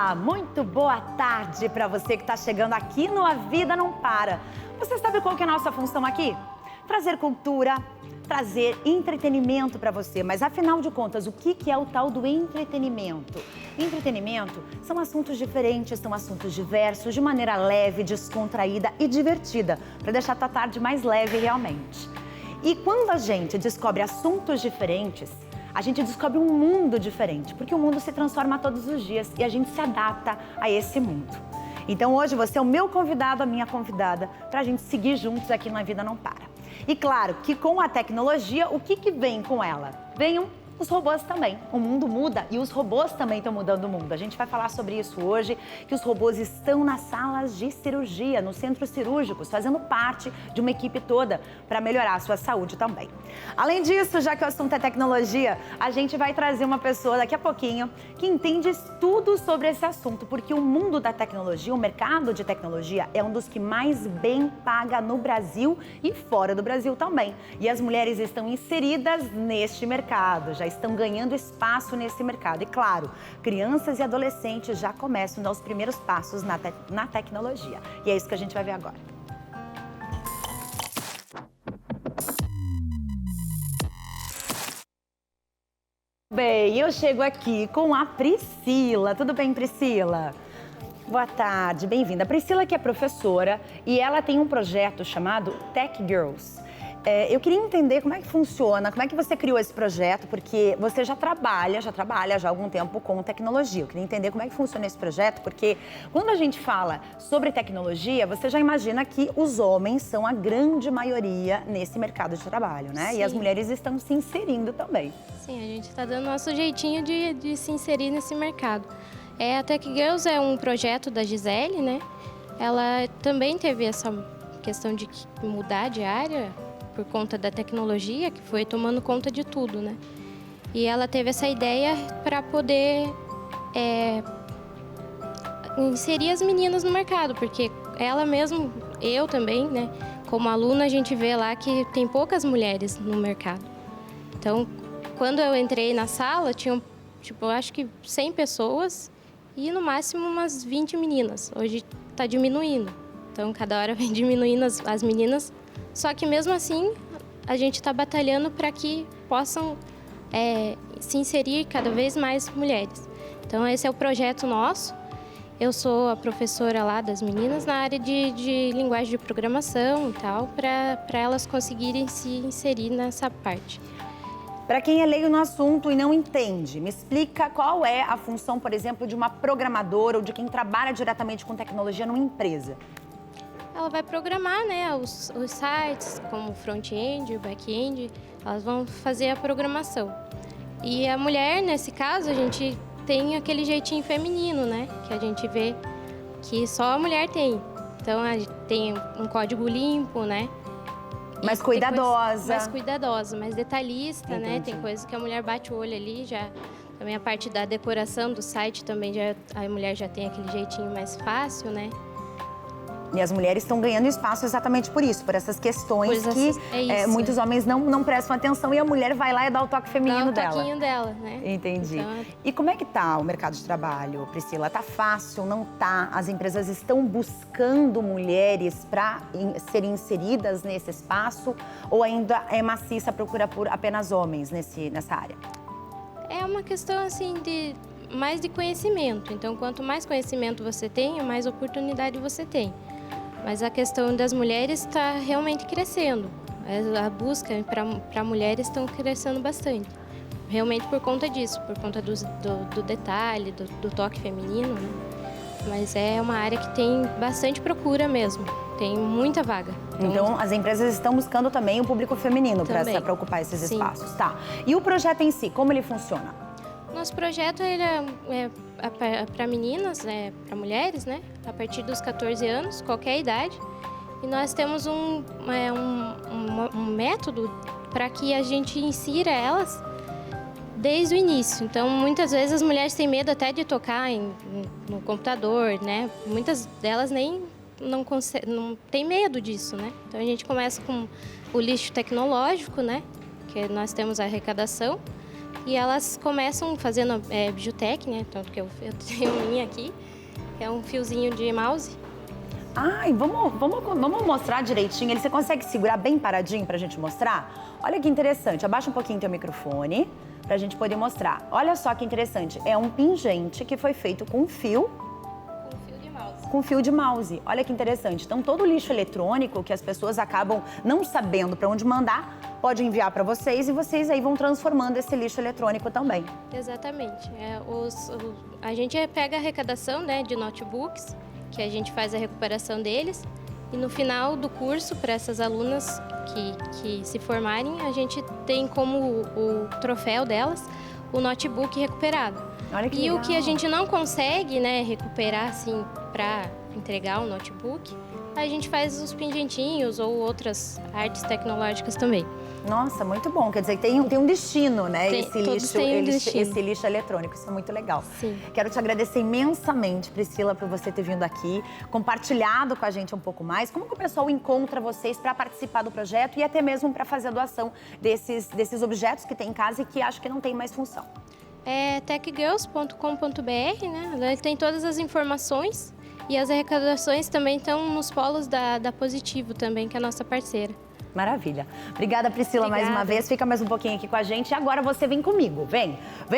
Olá, muito boa tarde para você que está chegando aqui no A Vida Não Para. Você sabe qual que é a nossa função aqui? Trazer cultura, trazer entretenimento para você. Mas afinal de contas, o que é o tal do entretenimento? Entretenimento são assuntos diferentes, são assuntos diversos, de maneira leve, descontraída e divertida, para deixar a tua tarde mais leve realmente. E quando a gente descobre assuntos diferentes, a gente descobre um mundo diferente, porque o mundo se transforma todos os dias e a gente se adapta a esse mundo. Então hoje você é o meu convidado, a minha convidada, para a gente seguir juntos aqui no A Vida Não Para. E claro que com a tecnologia, o que vem com ela? Vem os robôs também. O mundo muda e os robôs também estão mudando o mundo. A gente vai falar sobre isso hoje, que os robôs estão nas salas de cirurgia, nos centros cirúrgicos, fazendo parte de uma equipe toda para melhorar a sua saúde também. Além disso, já que o assunto é tecnologia, a gente vai trazer uma pessoa daqui a pouquinho que entende tudo sobre esse assunto, porque o mundo da tecnologia, o mercado de tecnologia é um dos que mais bem paga no Brasil e fora do Brasil também. E as mulheres estão inseridas neste mercado, já estão ganhando espaço nesse mercado. E claro, crianças e adolescentes já começam a dar os primeiros passos na tecnologia. E é isso que a gente vai ver agora. Bem, eu chego aqui com a Priscila. Tudo bem, Priscila? Boa tarde, bem-vinda. A Priscila que é professora e ela tem um projeto chamado Tech Girls. Eu queria entender como é que funciona, como é que você criou esse projeto, porque você já trabalha há algum tempo com tecnologia. Eu queria entender como é que funciona esse projeto, porque quando a gente fala sobre tecnologia, você já imagina que os homens são a grande maioria nesse mercado de trabalho, né? Sim. E as mulheres estão se inserindo também. Sim, a gente está dando nosso jeitinho de se inserir nesse mercado. A Tech Girls é um projeto da Gisele, né? Ela também teve essa questão de mudar de área por conta da tecnologia, que foi tomando conta de tudo, né? E ela teve essa ideia para poder inserir as meninas no mercado, porque ela mesma, eu também, né? Como aluna, a gente vê lá que tem poucas mulheres no mercado. Então, quando eu entrei na sala, tinham, eu acho que 100 pessoas e no máximo umas 20 meninas. Hoje está diminuindo. Então, cada hora vem diminuindo as meninas. Só que mesmo assim, a gente está batalhando para que possam se inserir cada vez mais mulheres. Então, esse é o projeto nosso. Eu sou a professora lá das meninas na área de linguagem de programação e tal, para elas conseguirem se inserir nessa parte. Para quem é leigo no assunto e não entende, me explica qual é a função, por exemplo, de uma programadora ou de quem trabalha diretamente com tecnologia numa empresa. Ela vai programar, né, os sites, como front-end, back-end, elas vão fazer a programação. E a mulher, nesse caso, a gente tem aquele jeitinho feminino, né, que a gente vê que só a mulher tem. Então, a gente tem um código limpo, né. Mais cuidadosa. Mais cuidadosa, mais detalhista, Entendi. né, tem coisas que a mulher bate o olho ali, já... Também a parte da decoração do site também, a mulher já tem aquele jeitinho mais fácil, né. E as mulheres estão ganhando espaço exatamente por isso, por essas questões muitos homens não prestam atenção e a mulher vai lá e dá o toque feminino dela. Dá o toquinho dela, né? Entendi. Então... E como é que tá o mercado de trabalho, Priscila? Tá fácil, não tá? As empresas estão buscando mulheres para serem inseridas nesse espaço ou ainda é maciça a procura por apenas homens nessa área? É uma questão, assim, mais de conhecimento. Então, quanto mais conhecimento você tem, mais oportunidade você tem. Mas a questão das mulheres está realmente crescendo. A busca para mulheres estão crescendo bastante. Realmente por conta disso, por conta do detalhe, do toque feminino, né? Mas é uma área que tem bastante procura mesmo. Tem muita vaga. Então, as empresas estão buscando também o público feminino para ocupar esses espaços. Tá. E o projeto em si, como ele funciona? Nosso projeto ele é para meninas, para mulheres, né? A partir dos 14 anos, qualquer idade. E nós temos um método para que a gente insira elas desde o início. Então, muitas vezes as mulheres têm medo até de tocar no computador, né? Muitas delas não têm medo disso, né? Então, a gente começa com o lixo tecnológico, né? Que nós temos a arrecadação. E elas começam fazendo Bijutec, né? Tanto que eu tenho minha aqui, que é um fiozinho de mouse. Ai, vamos mostrar direitinho. Você consegue segurar bem paradinho pra gente mostrar? Olha que interessante. Abaixa um pouquinho teu microfone pra gente poder mostrar. Olha só que interessante. É um pingente que foi feito com fio. Com fio de mouse. Olha que interessante. Então, todo o lixo eletrônico que as pessoas acabam não sabendo para onde mandar, pode enviar para vocês e vocês aí vão transformando esse lixo eletrônico também. Exatamente. A gente pega a arrecadação, né, de notebooks, que a gente faz a recuperação deles, e no final do curso, para essas alunas que se formarem, a gente tem como o troféu delas o notebook recuperado. Olha que legal. O que a gente não consegue, né, recuperar assim para entregar o notebook, a gente faz os pingentinhos ou outras artes tecnológicas também. Nossa, muito bom. Quer dizer, tem um destino, né? Esse lixo eletrônico. Isso é muito legal. Sim. Quero te agradecer imensamente, Priscila, por você ter vindo aqui, compartilhado com a gente um pouco mais. Como que o pessoal encontra vocês para participar do projeto e até mesmo para fazer a doação desses objetos que tem em casa e que acho que não tem mais função? É techgirls.com.br, né? Ele tem todas as informações e as arrecadações também estão nos polos da Positivo também, que é a nossa parceira. Maravilha. Obrigada, Priscila, mais uma vez. Fica mais um pouquinho aqui com a gente. E agora você vem comigo. Vem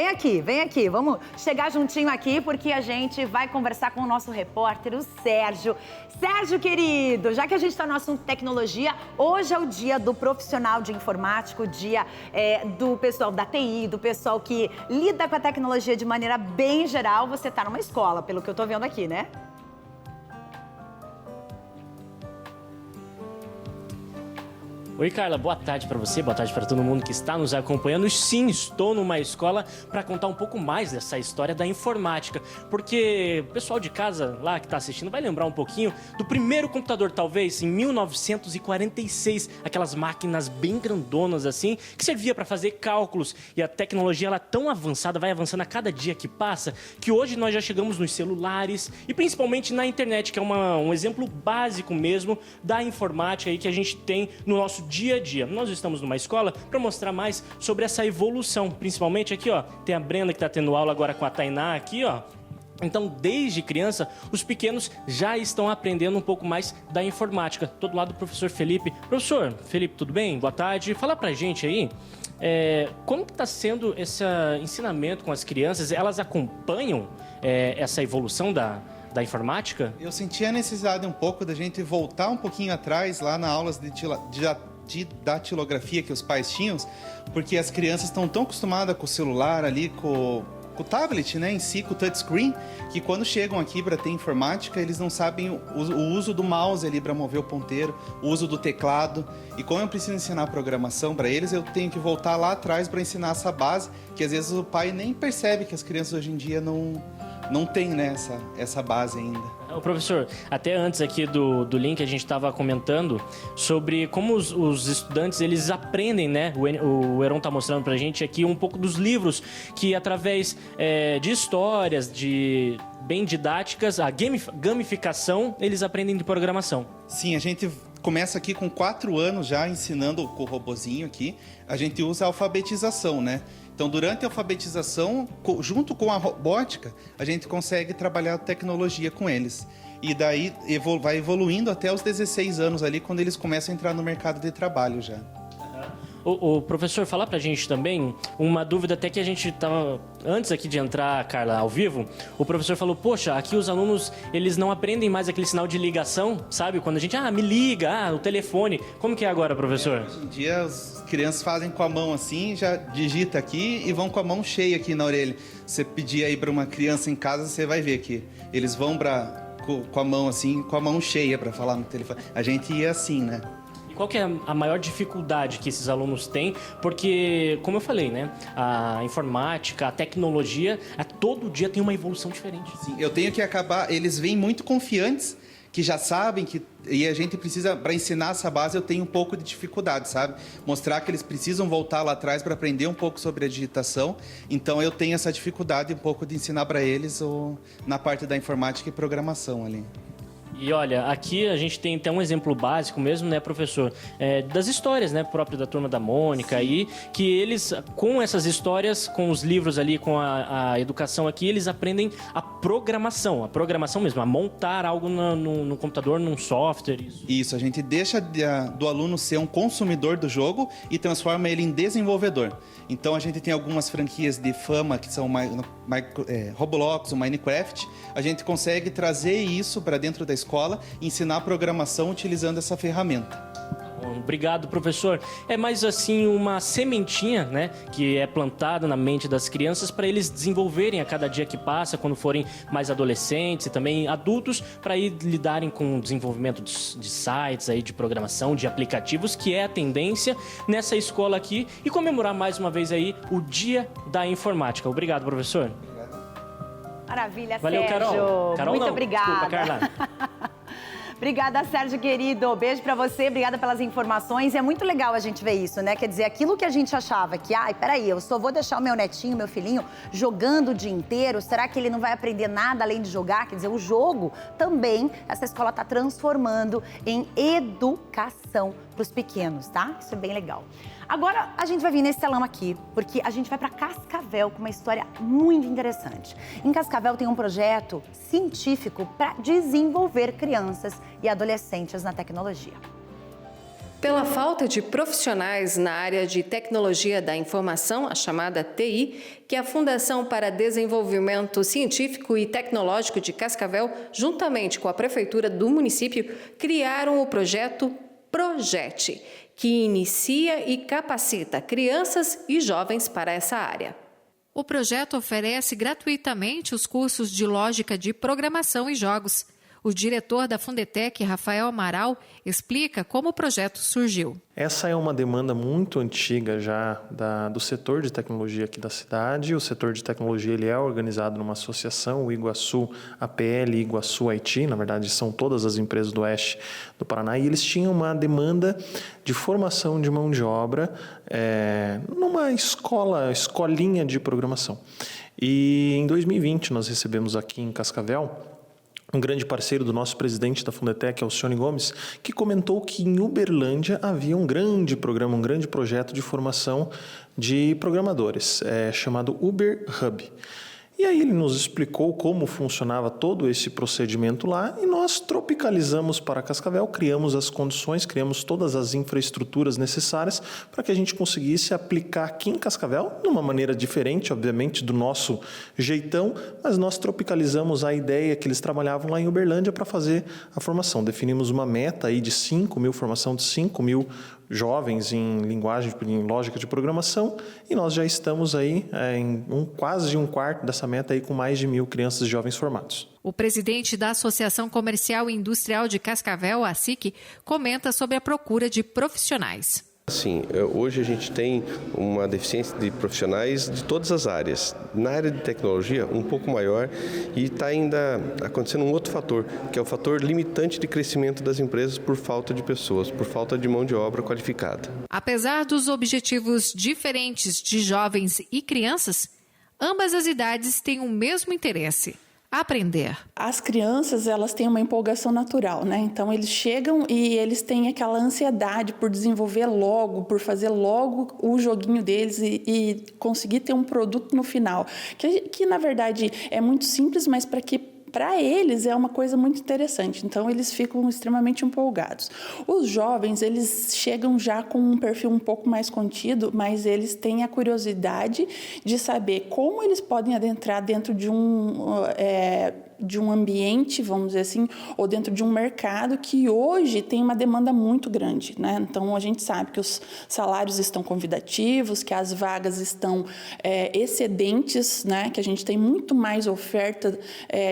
aqui. Vamos chegar juntinho aqui, porque a gente vai conversar com o nosso repórter, o Sérgio. Sérgio, querido, já que a gente está no assunto tecnologia, hoje é o dia do profissional de informática, o dia do pessoal da TI, do pessoal que lida com a tecnologia de maneira bem geral. Você está numa escola, pelo que eu estou vendo aqui, né? Oi, Carla, boa tarde para você, boa tarde para todo mundo que está nos acompanhando. Sim, estou numa escola para contar um pouco mais dessa história da informática, porque o pessoal de casa lá que está assistindo vai lembrar um pouquinho do primeiro computador, talvez, em 1946, aquelas máquinas bem grandonas assim, que servia para fazer cálculos, e a tecnologia ela é tão avançada, vai avançando a cada dia que passa, que hoje nós já chegamos nos celulares e principalmente na internet, que é um exemplo básico mesmo da informática aí que a gente tem no nosso dia a dia. Nós estamos numa escola para mostrar mais sobre essa evolução, principalmente aqui, ó, tem a Brenda que está tendo aula agora com a Tainá aqui, ó. Então, desde criança, os pequenos já estão aprendendo um pouco mais da informática. Todo lado do professor Felipe. Professor Felipe, tudo bem? Boa tarde. Fala pra gente aí, como que está sendo esse ensinamento com as crianças? Elas acompanham essa evolução da informática? Eu senti a necessidade um pouco da gente voltar um pouquinho atrás, lá na aulas de datilografia que os pais tinham, porque as crianças estão tão acostumadas com o celular ali, com o tablet, né, em si, com o touchscreen, que quando chegam aqui para ter informática, eles não sabem o uso do mouse ali para mover o ponteiro, o uso do teclado. E como eu preciso ensinar programação para eles, eu tenho que voltar lá atrás para ensinar essa base, que às vezes o pai nem percebe que as crianças hoje em dia não têm, né, essa base ainda. O professor, até antes aqui do link a gente estava comentando sobre como os estudantes eles aprendem, né? O Heron está mostrando para a gente aqui um pouco dos livros que através de histórias, bem didáticas, a gamificação, eles aprendem de programação. Sim, a gente começa aqui com 4 anos já ensinando com o robozinho aqui. A gente usa a alfabetização, né? Então, durante a alfabetização, junto com a robótica, a gente consegue trabalhar a tecnologia com eles. E daí vai evoluindo até os 16 anos ali, quando eles começam a entrar no mercado de trabalho já. O professor, falar pra gente também uma dúvida até que a gente tava... Antes aqui de entrar, Carla, ao vivo, o professor falou, poxa, aqui os alunos, eles não aprendem mais aquele sinal de ligação, sabe? Quando a gente, me liga, o telefone. Como que é agora, professor? Hoje em dia, as crianças fazem com a mão assim, já digita aqui e vão com a mão cheia aqui na orelha. Você pedir aí pra uma criança em casa, você vai ver que eles vão com a mão assim, com a mão cheia pra falar no telefone. A gente ia assim, né? Qual que é a maior dificuldade que esses alunos têm? Porque, como eu falei, né? A informática, a tecnologia, todo dia tem uma evolução diferente. Sim, eu tenho que acabar... Eles vêm muito confiantes, que já sabem que... E a gente precisa, para ensinar essa base, eu tenho um pouco de dificuldade, sabe? Mostrar que eles precisam voltar lá atrás para aprender um pouco sobre a digitação. Então, eu tenho essa dificuldade um pouco de ensinar para eles na parte da informática e programação ali. E olha, aqui a gente tem até um exemplo básico mesmo, né, professor? Das histórias, né, próprio da Turma da Mônica aí, que eles, com essas histórias, com os livros ali, com a educação aqui, eles aprendem a programação mesmo, a montar algo no computador, num software. Isso, a gente deixa do aluno ser um consumidor do jogo e transforma ele em desenvolvedor. Então a gente tem algumas franquias de fama que são Roblox, o Minecraft. A gente consegue trazer isso para dentro da escola e ensinar programação utilizando essa ferramenta. Obrigado, professor. É mais assim uma sementinha, né, que é plantada na mente das crianças para eles desenvolverem a cada dia que passa, quando forem mais adolescentes e também adultos, para ir lidarem com o desenvolvimento de sites aí, de programação, de aplicativos, que é a tendência nessa escola aqui, e comemorar mais uma vez aí o Dia da Informática. Obrigado, professor. Maravilha, Valeu, Sérgio. Carol Muito não, obrigada. Desculpa, Carla. Obrigada, Sérgio, querido. Beijo pra você, obrigada pelas informações. É muito legal a gente ver isso, né? Quer dizer, aquilo que a gente achava que, peraí, eu só vou deixar o meu netinho, meu filhinho, jogando o dia inteiro, será que ele não vai aprender nada além de jogar? Quer dizer, o jogo também, essa escola tá transformando em educação pros pequenos, tá? Isso é bem legal. Agora, a gente vai vir nesse telão aqui, porque a gente vai para Cascavel com uma história muito interessante. Em Cascavel tem um projeto científico para desenvolver crianças e adolescentes na tecnologia. Pela falta de profissionais na área de tecnologia da informação, a chamada TI, que a Fundação para Desenvolvimento Científico e Tecnológico de Cascavel, juntamente com a Prefeitura do município, criaram o projeto Projete, que inicia e capacita crianças e jovens para essa área. O projeto oferece gratuitamente os cursos de lógica de programação e jogos. O diretor da Fundetec, Rafael Amaral, explica como o projeto surgiu. Essa é uma demanda muito antiga já do setor de tecnologia aqui da cidade. O setor de tecnologia ele é organizado numa associação, o Iguaçu APL e Iguaçu IT, na verdade são todas as empresas do oeste do Paraná, e eles tinham uma demanda de formação de mão de obra numa escolinha de programação. E em 2020 nós recebemos aqui em Cascavel um grande parceiro do nosso presidente da Fundetec, Alcione Gomes, que comentou que em Uberlândia havia um grande programa, um grande projeto de formação de programadores, chamado Uber Hub. E aí ele nos explicou como funcionava todo esse procedimento lá e nós tropicalizamos para Cascavel, criamos as condições, criamos todas as infraestruturas necessárias para que a gente conseguisse aplicar aqui em Cascavel, de uma maneira diferente, obviamente, do nosso jeitão, mas nós tropicalizamos a ideia que eles trabalhavam lá em Uberlândia para fazer a formação. Definimos uma meta aí de 5.000, formação de 5.000 jovens em lógica de programação, e nós já estamos aí em quase um quarto dessa meta aí com mais de 1.000 crianças e jovens formados. O presidente da Associação Comercial e Industrial de Cascavel, a ASIC, comenta sobre a procura de profissionais. Sim, hoje a gente tem uma deficiência de profissionais de todas as áreas. Na área de tecnologia, um pouco maior, e está ainda acontecendo um outro fator, que é o fator limitante de crescimento das empresas por falta de pessoas, por falta de mão de obra qualificada. Apesar dos objetivos diferentes de jovens e crianças, ambas as idades têm o mesmo interesse: aprender. As crianças, elas têm uma empolgação natural, né? Então, eles chegam e eles têm aquela ansiedade por desenvolver logo, por fazer logo o joguinho deles e conseguir ter um produto no final. Que na verdade, é muito simples, mas para eles é uma coisa muito interessante, então eles ficam extremamente empolgados. Os jovens, eles chegam já com um perfil um pouco mais contido, mas eles têm a curiosidade de saber como eles podem adentrar dentro de um ambiente, vamos dizer assim, ou dentro de um mercado que hoje tem uma demanda muito grande, né? Então, a gente sabe que os salários estão convidativos, que as vagas estão excedentes, né? Que a gente tem muito mais oferta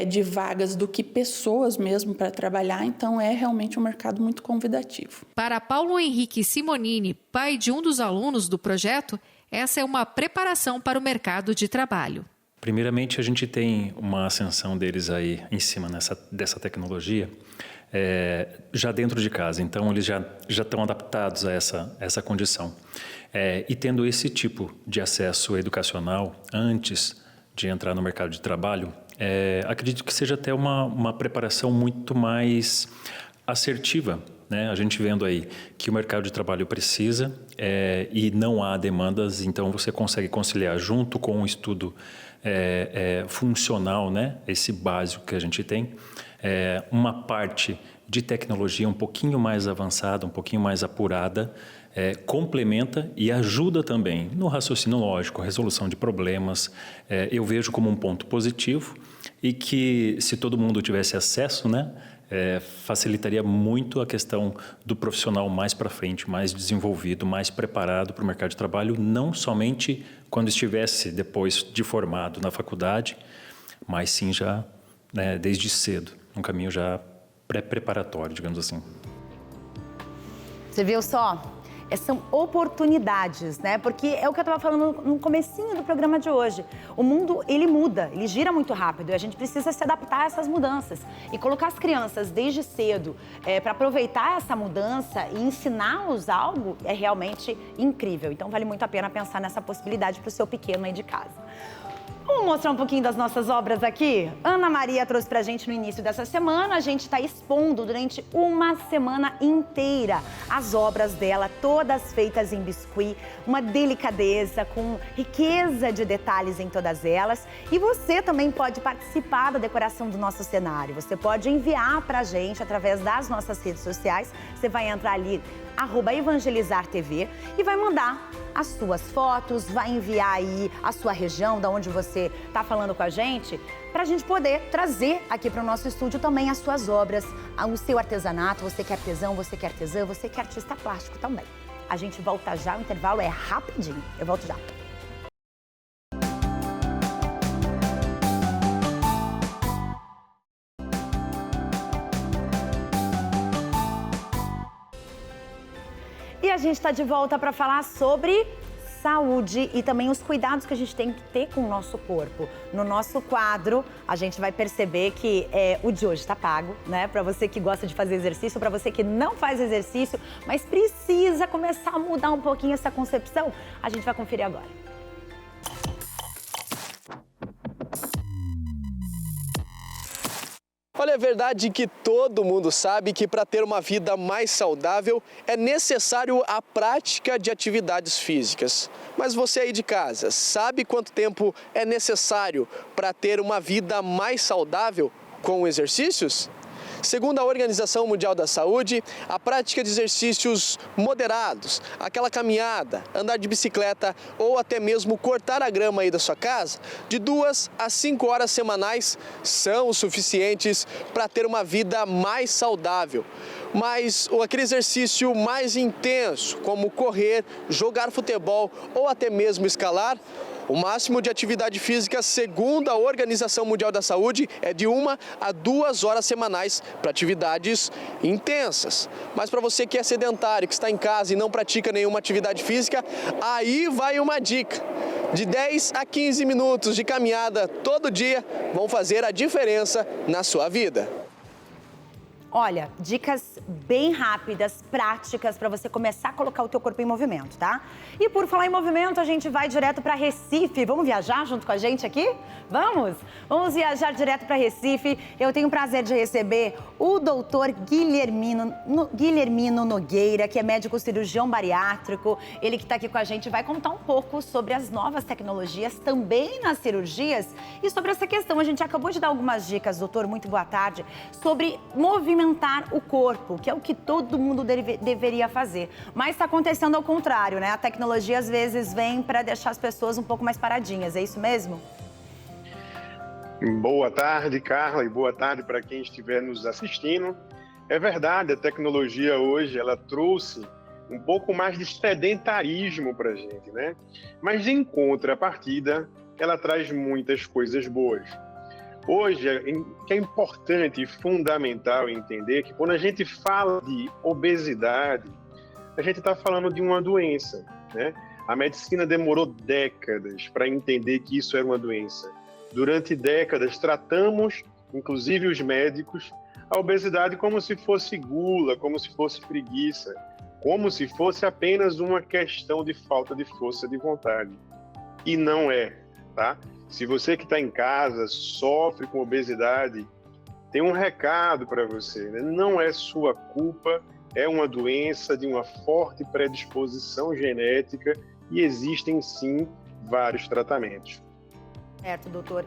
de vagas do que pessoas mesmo para trabalhar, então é realmente um mercado muito convidativo. Para Paulo Henrique Simonini, pai de um dos alunos do projeto, essa é uma preparação para o mercado de trabalho. Primeiramente, a gente tem uma ascensão deles aí em cima dessa tecnologia já dentro de casa. Então, eles já estão adaptados a essa condição. E tendo esse tipo de acesso educacional antes de entrar no mercado de trabalho, acredito que seja até uma preparação muito mais assertiva, né? A gente vendo aí que o mercado de trabalho precisa e não há demandas, então você consegue conciliar junto com o estudo funcional, né? Esse básico que a gente tem, uma parte de tecnologia um pouquinho mais avançada, um pouquinho mais apurada, complementa e ajuda também no raciocínio lógico, resolução de problemas. Eu vejo como um ponto positivo e que, se todo mundo tivesse acesso, né, facilitaria muito a questão do profissional mais para frente, mais desenvolvido, mais preparado para o mercado de trabalho, não somente quando estivesse depois de formado na faculdade, mas sim já, né, desde cedo, um caminho já pré-preparatório, digamos assim. Você viu só? São oportunidades, né? Porque é o que eu estava falando no comecinho do programa de hoje. O mundo, ele muda, ele gira muito rápido e a gente precisa se adaptar a essas mudanças. E colocar as crianças desde cedo para aproveitar essa mudança e ensiná-los algo é realmente incrível. Então vale muito a pena pensar nessa possibilidade para o seu pequeno aí de casa. Vamos mostrar um pouquinho das nossas obras aqui? Ana Maria trouxe pra gente no início dessa semana. A gente está expondo durante uma semana inteira as obras dela, todas feitas em biscuit, uma delicadeza, com riqueza de detalhes em todas elas. E você também pode participar da decoração do nosso cenário. Você pode enviar pra gente através das nossas redes sociais. Você vai entrar ali, @evangelizartv, e vai mandar as suas fotos, vai enviar aí a sua região, da onde você está falando com a gente, para a gente poder trazer aqui para o nosso estúdio também as suas obras, o seu artesanato, você que é artesão, você que é artesã, você que é artista plástico também. A gente volta já, o intervalo é rapidinho. Eu volto já. E a gente está de volta para falar sobre saúde e também os cuidados que a gente tem que ter com o nosso corpo. No nosso quadro, a gente vai perceber que o de hoje está pago, né? Para você que gosta de fazer exercício, para você que não faz exercício, mas precisa começar a mudar um pouquinho essa concepção, a gente vai conferir agora. Olha, é verdade que todo mundo sabe que para ter uma vida mais saudável é necessário a prática de atividades físicas. Mas você aí de casa, sabe quanto tempo é necessário para ter uma vida mais saudável com exercícios? Segundo a Organização Mundial da Saúde, a prática de exercícios moderados, aquela caminhada, andar de bicicleta ou até mesmo cortar a grama aí da sua casa, de 2 a 5 horas semanais são suficientes para ter uma vida mais saudável. Mas aquele exercício mais intenso, como correr, jogar futebol ou até mesmo escalar, o máximo de atividade física, segundo a Organização Mundial da Saúde, é de 1 a 2 horas semanais para atividades intensas. Mas para você que é sedentário, que está em casa e não pratica nenhuma atividade física, aí vai uma dica. De 10 a 15 minutos de caminhada todo dia vão fazer a diferença na sua vida. Olha, dicas bem rápidas, práticas, para você começar a colocar o teu corpo em movimento, tá? E por falar em movimento, a gente vai direto para Recife. Vamos viajar junto com a gente aqui? Vamos? Vamos viajar direto para Recife. Eu tenho o prazer de receber o doutor Guilhermino Nogueira, que é médico cirurgião bariátrico. Ele que está aqui com a gente vai contar um pouco sobre as novas tecnologias também nas cirurgias e sobre essa questão. A gente acabou de dar algumas dicas, doutor, muito boa tarde, sobre movimentar o corpo, que é o que todo mundo deveria fazer. Mas está acontecendo ao contrário, né? A tecnologia às vezes vem para deixar as pessoas um pouco mais paradinhas, é isso mesmo? Boa tarde, Carla, e boa tarde para quem estiver nos assistindo. É verdade, a tecnologia hoje, ela trouxe um pouco mais de sedentarismo para a gente, né? Mas em contrapartida, ela traz muitas coisas boas. Hoje, é importante e fundamental entender que quando a gente fala de obesidade, a gente está falando de uma doença, né? A medicina demorou décadas para entender que isso era uma doença. Durante décadas, tratamos, inclusive os médicos, a obesidade como se fosse gula, como se fosse preguiça, como se fosse apenas uma questão de falta de força de vontade. E não é, tá? Se você que está em casa sofre com obesidade, tem um recado para você, né? Não é sua culpa, é uma doença de uma forte predisposição genética e existem sim vários tratamentos. Certo, doutor.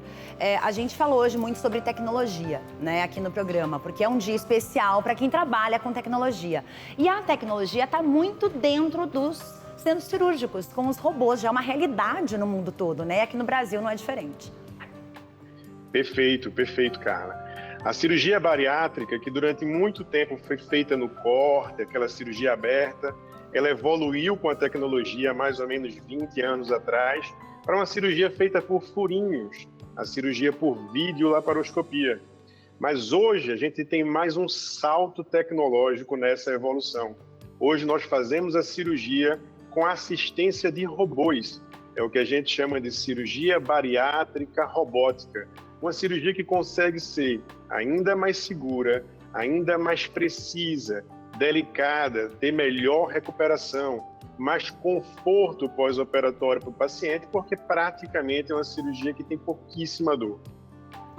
A gente falou hoje muito sobre tecnologia, né, aqui no programa, porque é um dia especial para quem trabalha com tecnologia. E a tecnologia está muito dentro dos centros cirúrgicos, com os robôs, já é uma realidade no mundo todo, né? Aqui no Brasil não é diferente. Perfeito, Carla. A cirurgia bariátrica, que durante muito tempo foi feita no corte, aquela cirurgia aberta, ela evoluiu com a tecnologia há mais ou menos 20 anos atrás para uma cirurgia feita por furinhos, a cirurgia por videolaparoscopia. Mas hoje a gente tem mais um salto tecnológico nessa evolução. Hoje nós fazemos a cirurgia com assistência de robôs. É o que a gente chama de cirurgia bariátrica robótica. Uma cirurgia que consegue ser ainda mais segura, ainda mais precisa, delicada, ter melhor recuperação, mais conforto pós-operatório para o paciente, porque praticamente é uma cirurgia que tem pouquíssima dor.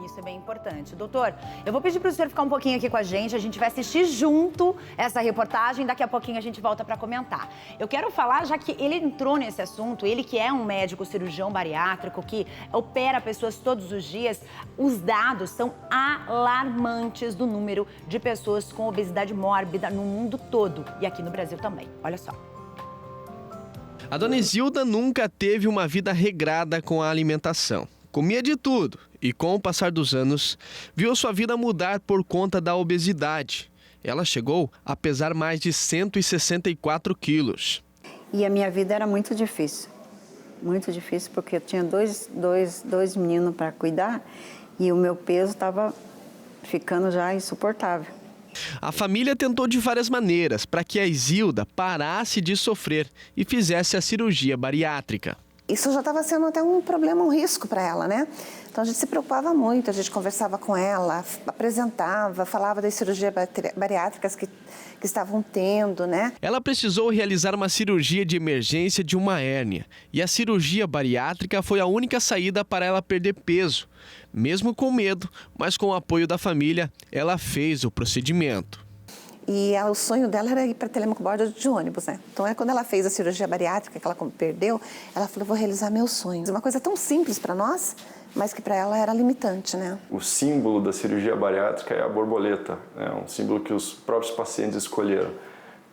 Isso é bem importante. Doutor, eu vou pedir para o senhor ficar um pouquinho aqui com a gente vai assistir junto essa reportagem, daqui a pouquinho a gente volta para comentar. Eu quero falar, já que ele entrou nesse assunto, ele que é um médico cirurgião bariátrico, que opera pessoas todos os dias, os dados são alarmantes do número de pessoas com obesidade mórbida no mundo todo e aqui no Brasil também. Olha só. A dona Isilda nunca teve uma vida regrada com a alimentação. Comia de tudo e, com o passar dos anos, viu sua vida mudar por conta da obesidade. Ela chegou a pesar mais de 164 quilos. E a minha vida era muito difícil porque eu tinha dois meninos para cuidar e o meu peso estava ficando já insuportável. A família tentou de várias maneiras para que a Isilda parasse de sofrer e fizesse a cirurgia bariátrica. Isso já estava sendo até um problema, um risco para ela, né? Então a gente se preocupava muito, a gente conversava com ela, apresentava, falava das cirurgias bariátricas que estavam tendo, né? Ela precisou realizar uma cirurgia de emergência de uma hérnia e a cirurgia bariátrica foi a única saída para ela perder peso. Mesmo com medo, mas com o apoio da família, ela fez o procedimento. E o sonho dela era ir para Telêmaco Borda de ônibus, né? Então, quando ela fez a cirurgia bariátrica, que ela perdeu, ela falou, vou realizar meus sonhos. Uma coisa tão simples para nós, mas que para ela era limitante, né? O símbolo da cirurgia bariátrica é a borboleta, é um símbolo que os próprios pacientes escolheram.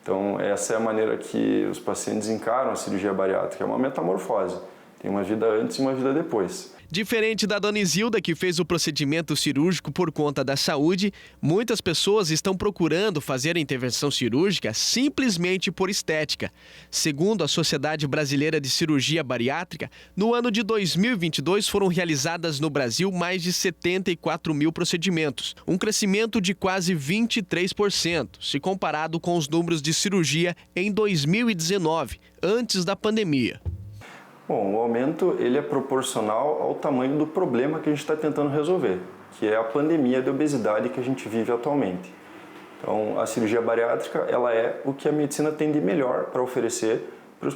Então, essa é a maneira que os pacientes encaram a cirurgia bariátrica, é uma metamorfose. Tem uma vida antes e uma vida depois. Diferente da dona Isilda, que fez o procedimento cirúrgico por conta da saúde, muitas pessoas estão procurando fazer a intervenção cirúrgica simplesmente por estética. Segundo a Sociedade Brasileira de Cirurgia Bariátrica, no ano de 2022 foram realizadas no Brasil mais de 74 mil procedimentos, um crescimento de quase 23%, se comparado com os números de cirurgia em 2019, antes da pandemia. Bom, o aumento ele é proporcional ao tamanho do problema que a gente está tentando resolver, que é a pandemia de obesidade que a gente vive atualmente. Então, a cirurgia bariátrica ela é o que a medicina tem de melhor para oferecer para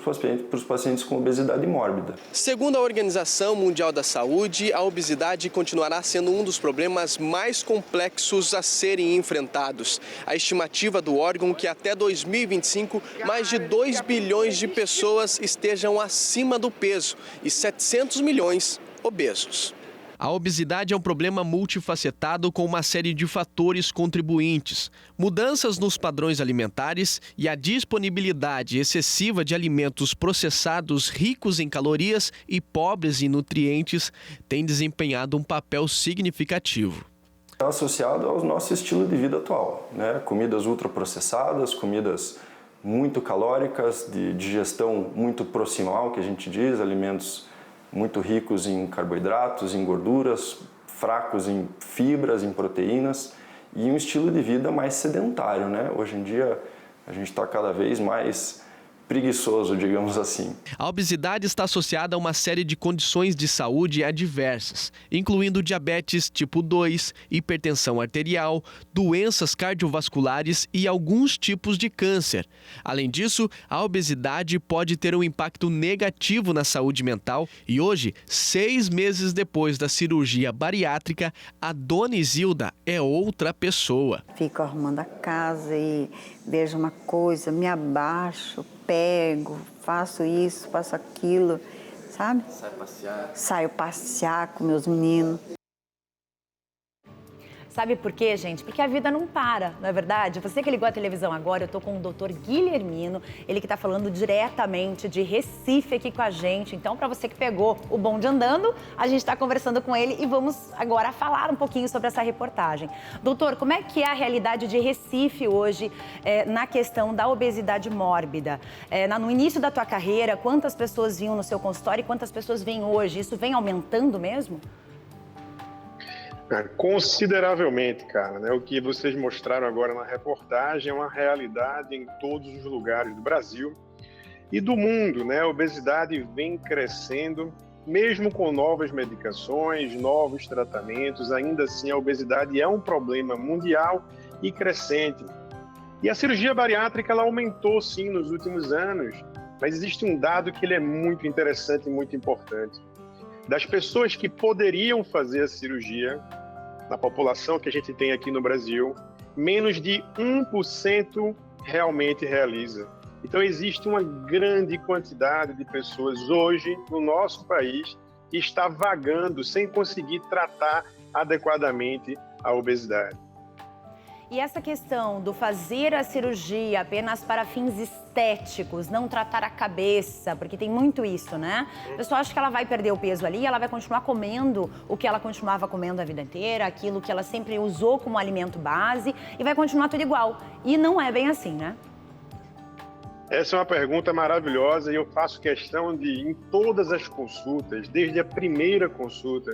os pacientes com obesidade mórbida. Segundo a Organização Mundial da Saúde, a obesidade continuará sendo um dos problemas mais complexos a serem enfrentados. A estimativa do órgão é que até 2025, mais de 2 bilhões de pessoas estejam acima do peso e 700 milhões obesos. A obesidade é um problema multifacetado com uma série de fatores contribuintes. Mudanças nos padrões alimentares e a disponibilidade excessiva de alimentos processados ricos em calorias e pobres em nutrientes têm desempenhado um papel significativo. Está associado ao nosso estilo de vida atual, né? Comidas ultraprocessadas, comidas muito calóricas, de digestão muito proximal, que a gente diz, alimentos muito ricos em carboidratos, em gorduras, fracos em fibras, em proteínas e um estilo de vida mais sedentário, né? Hoje em dia a gente está cada vez mais preguiçoso, digamos assim. A obesidade está associada a uma série de condições de saúde adversas, incluindo diabetes tipo 2, hipertensão arterial, doenças cardiovasculares e alguns tipos de câncer. Além disso, a obesidade pode ter um impacto negativo na saúde mental e hoje, 6 meses depois da cirurgia bariátrica, a Dona Isilda é outra pessoa. Fico arrumando a casa e vejo uma coisa, me abaixo, pego, faço isso, faço aquilo, sabe? Saio passear com meus meninos. Sabe por quê, gente? Porque a vida não para, não é verdade? Você que ligou a televisão agora, eu tô com o Dr. Guilhermino, ele que tá falando diretamente de Recife aqui com a gente. Então, para você que pegou o bonde andando, a gente tá conversando com ele e vamos agora falar um pouquinho sobre essa reportagem. Doutor, como é que é a realidade de Recife hoje na questão da obesidade mórbida? No início da tua carreira, quantas pessoas vinham no seu consultório e quantas pessoas vêm hoje? Isso vem aumentando mesmo? Consideravelmente, cara, né? O que vocês mostraram agora na reportagem é uma realidade em todos os lugares do Brasil e do mundo, né? A obesidade vem crescendo, mesmo com novas medicações, novos tratamentos, ainda assim a obesidade é um problema mundial e crescente. E a cirurgia bariátrica, ela aumentou sim nos últimos anos, mas existe um dado que ele é muito interessante e muito importante. Das pessoas que poderiam fazer a cirurgia, na população que a gente tem aqui no Brasil, menos de 1% realmente realiza. Então, existe uma grande quantidade de pessoas hoje no nosso país que está vagando sem conseguir tratar adequadamente a obesidade. E essa questão do fazer a cirurgia apenas para fins estéticos, não tratar a cabeça, porque tem muito isso, né? A pessoa acha que ela vai perder o peso ali, ela vai continuar comendo o que ela continuava comendo a vida inteira, aquilo que ela sempre usou como alimento base e vai continuar tudo igual. E não é bem assim, né? Essa é uma pergunta maravilhosa e eu faço questão de, em todas as consultas, desde a primeira consulta,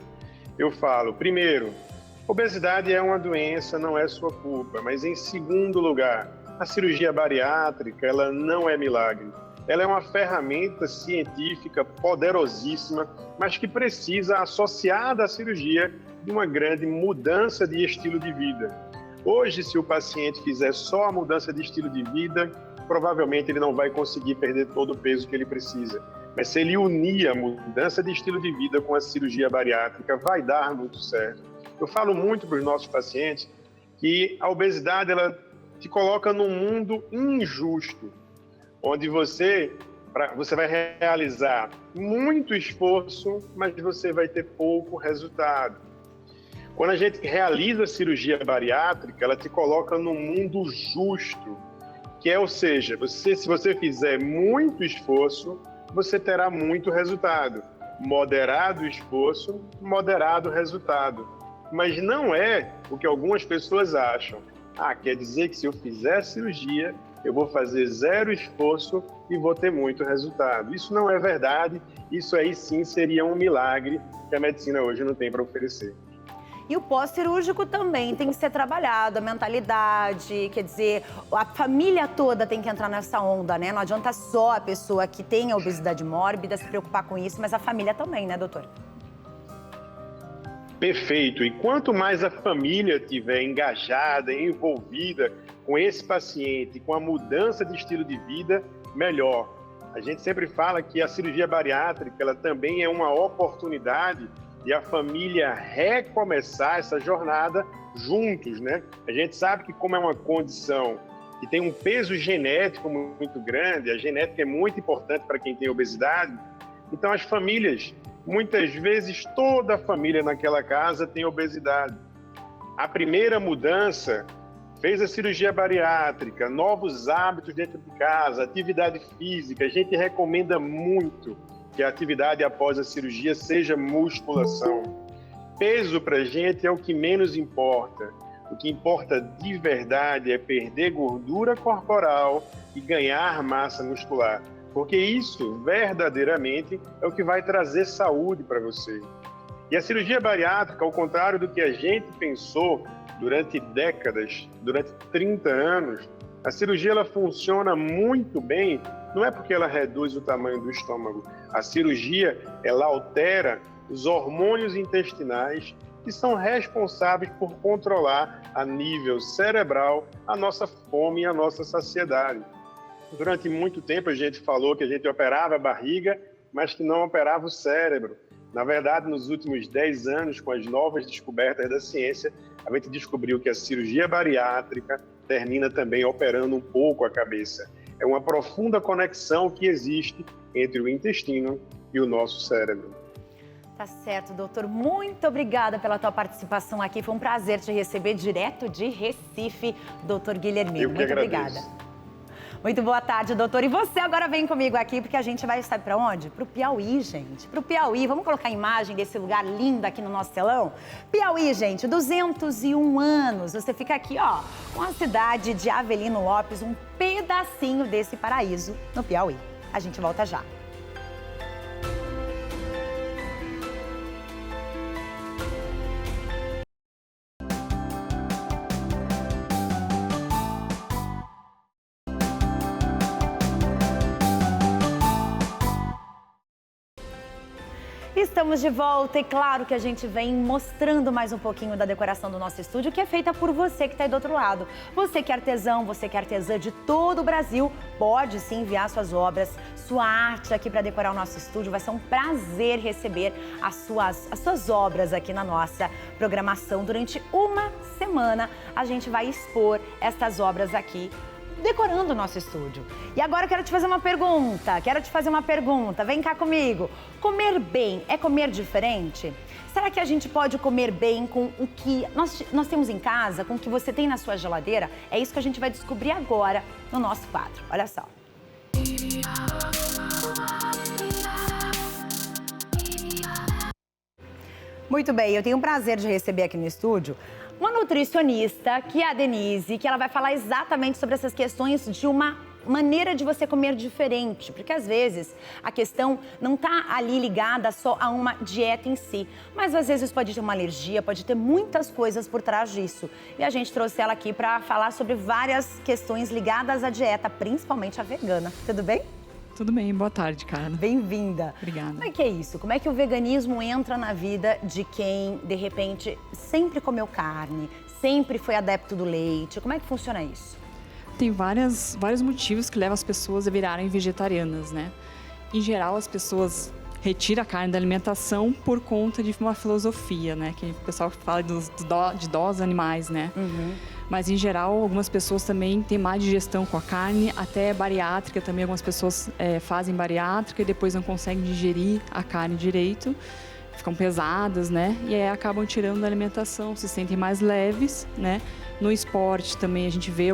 eu falo, primeiro, obesidade é uma doença, não é sua culpa, mas em segundo lugar, a cirurgia bariátrica, ela não é milagre. Ela é uma ferramenta científica poderosíssima, mas que precisa, associada à cirurgia, de uma grande mudança de estilo de vida. Hoje, se o paciente fizer só a mudança de estilo de vida, provavelmente ele não vai conseguir perder todo o peso que ele precisa. Mas se ele unir a mudança de estilo de vida com a cirurgia bariátrica, vai dar muito certo. Eu falo muito para os nossos pacientes que a obesidade ela te coloca num mundo injusto, onde você vai realizar muito esforço, mas você vai ter pouco resultado. Quando a gente realiza a cirurgia bariátrica, ela te coloca num mundo justo, que é, ou seja, se você fizer muito esforço, você terá muito resultado. Moderado esforço, moderado resultado. Mas não é o que algumas pessoas acham. Quer dizer que se eu fizer a cirurgia, eu vou fazer zero esforço e vou ter muito resultado. Isso não é verdade, isso aí sim seria um milagre que a medicina hoje não tem para oferecer. E o pós-cirúrgico também tem que ser trabalhado, a mentalidade, quer dizer, a família toda tem que entrar nessa onda, né? Não adianta só a pessoa que tem a obesidade mórbida se preocupar com isso, mas a família também, né, doutor? Perfeito. E quanto mais a família estiver engajada, envolvida com esse paciente, com a mudança de estilo de vida, melhor. A gente sempre fala que a cirurgia bariátrica ela também é uma oportunidade de a família recomeçar essa jornada juntos, né? A gente sabe que como é uma condição que tem um peso genético muito grande, a genética é muito importante para quem tem obesidade, então as famílias, muitas vezes toda a família naquela casa tem obesidade. A primeira mudança, fez a cirurgia bariátrica, novos hábitos dentro de casa, atividade física, a gente recomenda muito que a atividade após a cirurgia seja musculação. Peso para a gente é o que menos importa. O que importa de verdade é perder gordura corporal e ganhar massa muscular. Porque isso, verdadeiramente, é o que vai trazer saúde para você. E a cirurgia bariátrica, ao contrário do que a gente pensou durante décadas, durante 30 anos, a cirurgia ela funciona muito bem não é porque ela reduz o tamanho do estômago. A cirurgia, ela altera os hormônios intestinais que são responsáveis por controlar a nível cerebral a nossa fome e a nossa saciedade. Durante muito tempo a gente falou que a gente operava a barriga, mas que não operava o cérebro. Na verdade, nos últimos 10 anos, com as novas descobertas da ciência, a gente descobriu que a cirurgia bariátrica termina também operando um pouco a cabeça. É uma profunda conexão que existe entre o intestino e o nosso cérebro. Tá certo, doutor. Muito obrigada pela tua participação aqui. Foi um prazer te receber direto de Recife, doutor Guilherme. Eu que Muito agradeço. obrigada. Muito boa tarde, doutor. E você agora vem comigo aqui, porque a gente vai, sabe para onde? Para o Piauí, gente. Para o Piauí. Vamos colocar a imagem desse lugar lindo aqui no nosso telão? Piauí, gente, 201 anos. Você fica aqui, ó, com a cidade de Avelino Lopes, um pedacinho desse paraíso no Piauí. A gente volta já. Estamos de volta e claro que a gente vem mostrando mais um pouquinho da decoração do nosso estúdio, que é feita por você que está aí do outro lado. Você que é artesão, você que é artesã de todo o Brasil, pode sim enviar suas obras, sua arte aqui para decorar o nosso estúdio. Vai ser um prazer receber as suas obras aqui na nossa programação. Durante uma semana a gente vai expor estas obras aqui, decorando o nosso estúdio. E agora eu quero te fazer uma pergunta. Vem cá comigo. Comer bem é comer diferente? Será que a gente pode comer bem com o que nós temos em casa, com o que você tem na sua geladeira? É isso que a gente vai descobrir agora no nosso quadro. Olha só. Muito bem, eu tenho o prazer de receber aqui no estúdio uma nutricionista, que é a Denise, que ela vai falar exatamente sobre essas questões de uma maneira de você comer diferente, porque às vezes a questão não está ali ligada só a uma dieta em si, mas às vezes pode ter uma alergia, pode ter muitas coisas por trás disso. E a gente trouxe ela aqui para falar sobre várias questões ligadas à dieta, principalmente a vegana. Tudo bem? Tudo bem, boa tarde, Carla. Bem-vinda. Obrigada. Como é que é isso? Como é que o veganismo entra na vida de quem, de repente, sempre comeu carne, sempre foi adepto do leite? Como é que funciona isso? Tem vários motivos que levam as pessoas a virarem vegetarianas, né? Em geral, as pessoas retiram a carne da alimentação por conta de uma filosofia, né? Que o pessoal fala de dós animais, né? Uhum. Mas, em geral, algumas pessoas também têm má digestão com a carne, até bariátrica também. Algumas pessoas fazem bariátrica e depois não conseguem digerir a carne direito, ficam pesadas, né? E aí acabam tirando da alimentação, se sentem mais leves, né? No esporte também a gente vê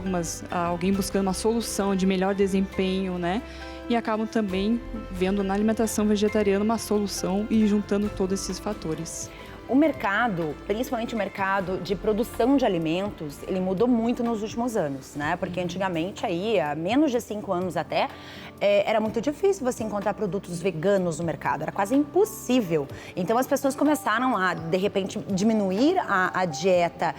alguém buscando uma solução de melhor desempenho, né? E acabam também vendo na alimentação vegetariana uma solução e juntando todos esses fatores. O mercado, principalmente o mercado de produção de alimentos, ele mudou muito nos últimos anos, né? Porque antigamente, aí, há menos de 5 anos até, era muito difícil você encontrar produtos veganos no mercado, era quase impossível. Então as pessoas começaram a, de repente, diminuir a dieta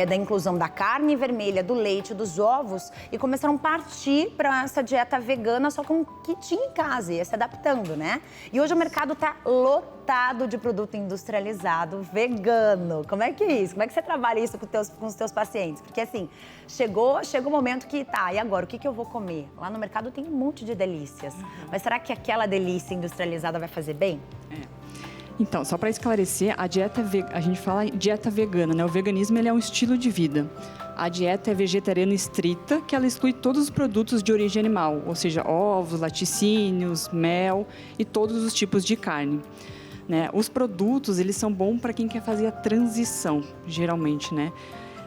da inclusão da carne vermelha, do leite, dos ovos e começaram a partir para essa dieta vegana só com o que tinha em casa, ia se adaptando, né? E hoje o mercado está lotado de produto industrializado vegano. Como é que é isso? Como é que você trabalha isso com os teus pacientes? Porque assim, chega o momento que, tá, e agora, o que eu vou comer? Lá no mercado tem um monte de delícias. Mas será que aquela delícia industrializada vai fazer bem? Então, só para esclarecer, a gente fala dieta vegana, né? O veganismo ele é um estilo de vida. A dieta é vegetariana estrita, que ela exclui todos os produtos de origem animal, ou seja, ovos, laticínios, mel e todos os tipos de carne. Né? Os produtos, eles são bons para quem quer fazer a transição, geralmente, né?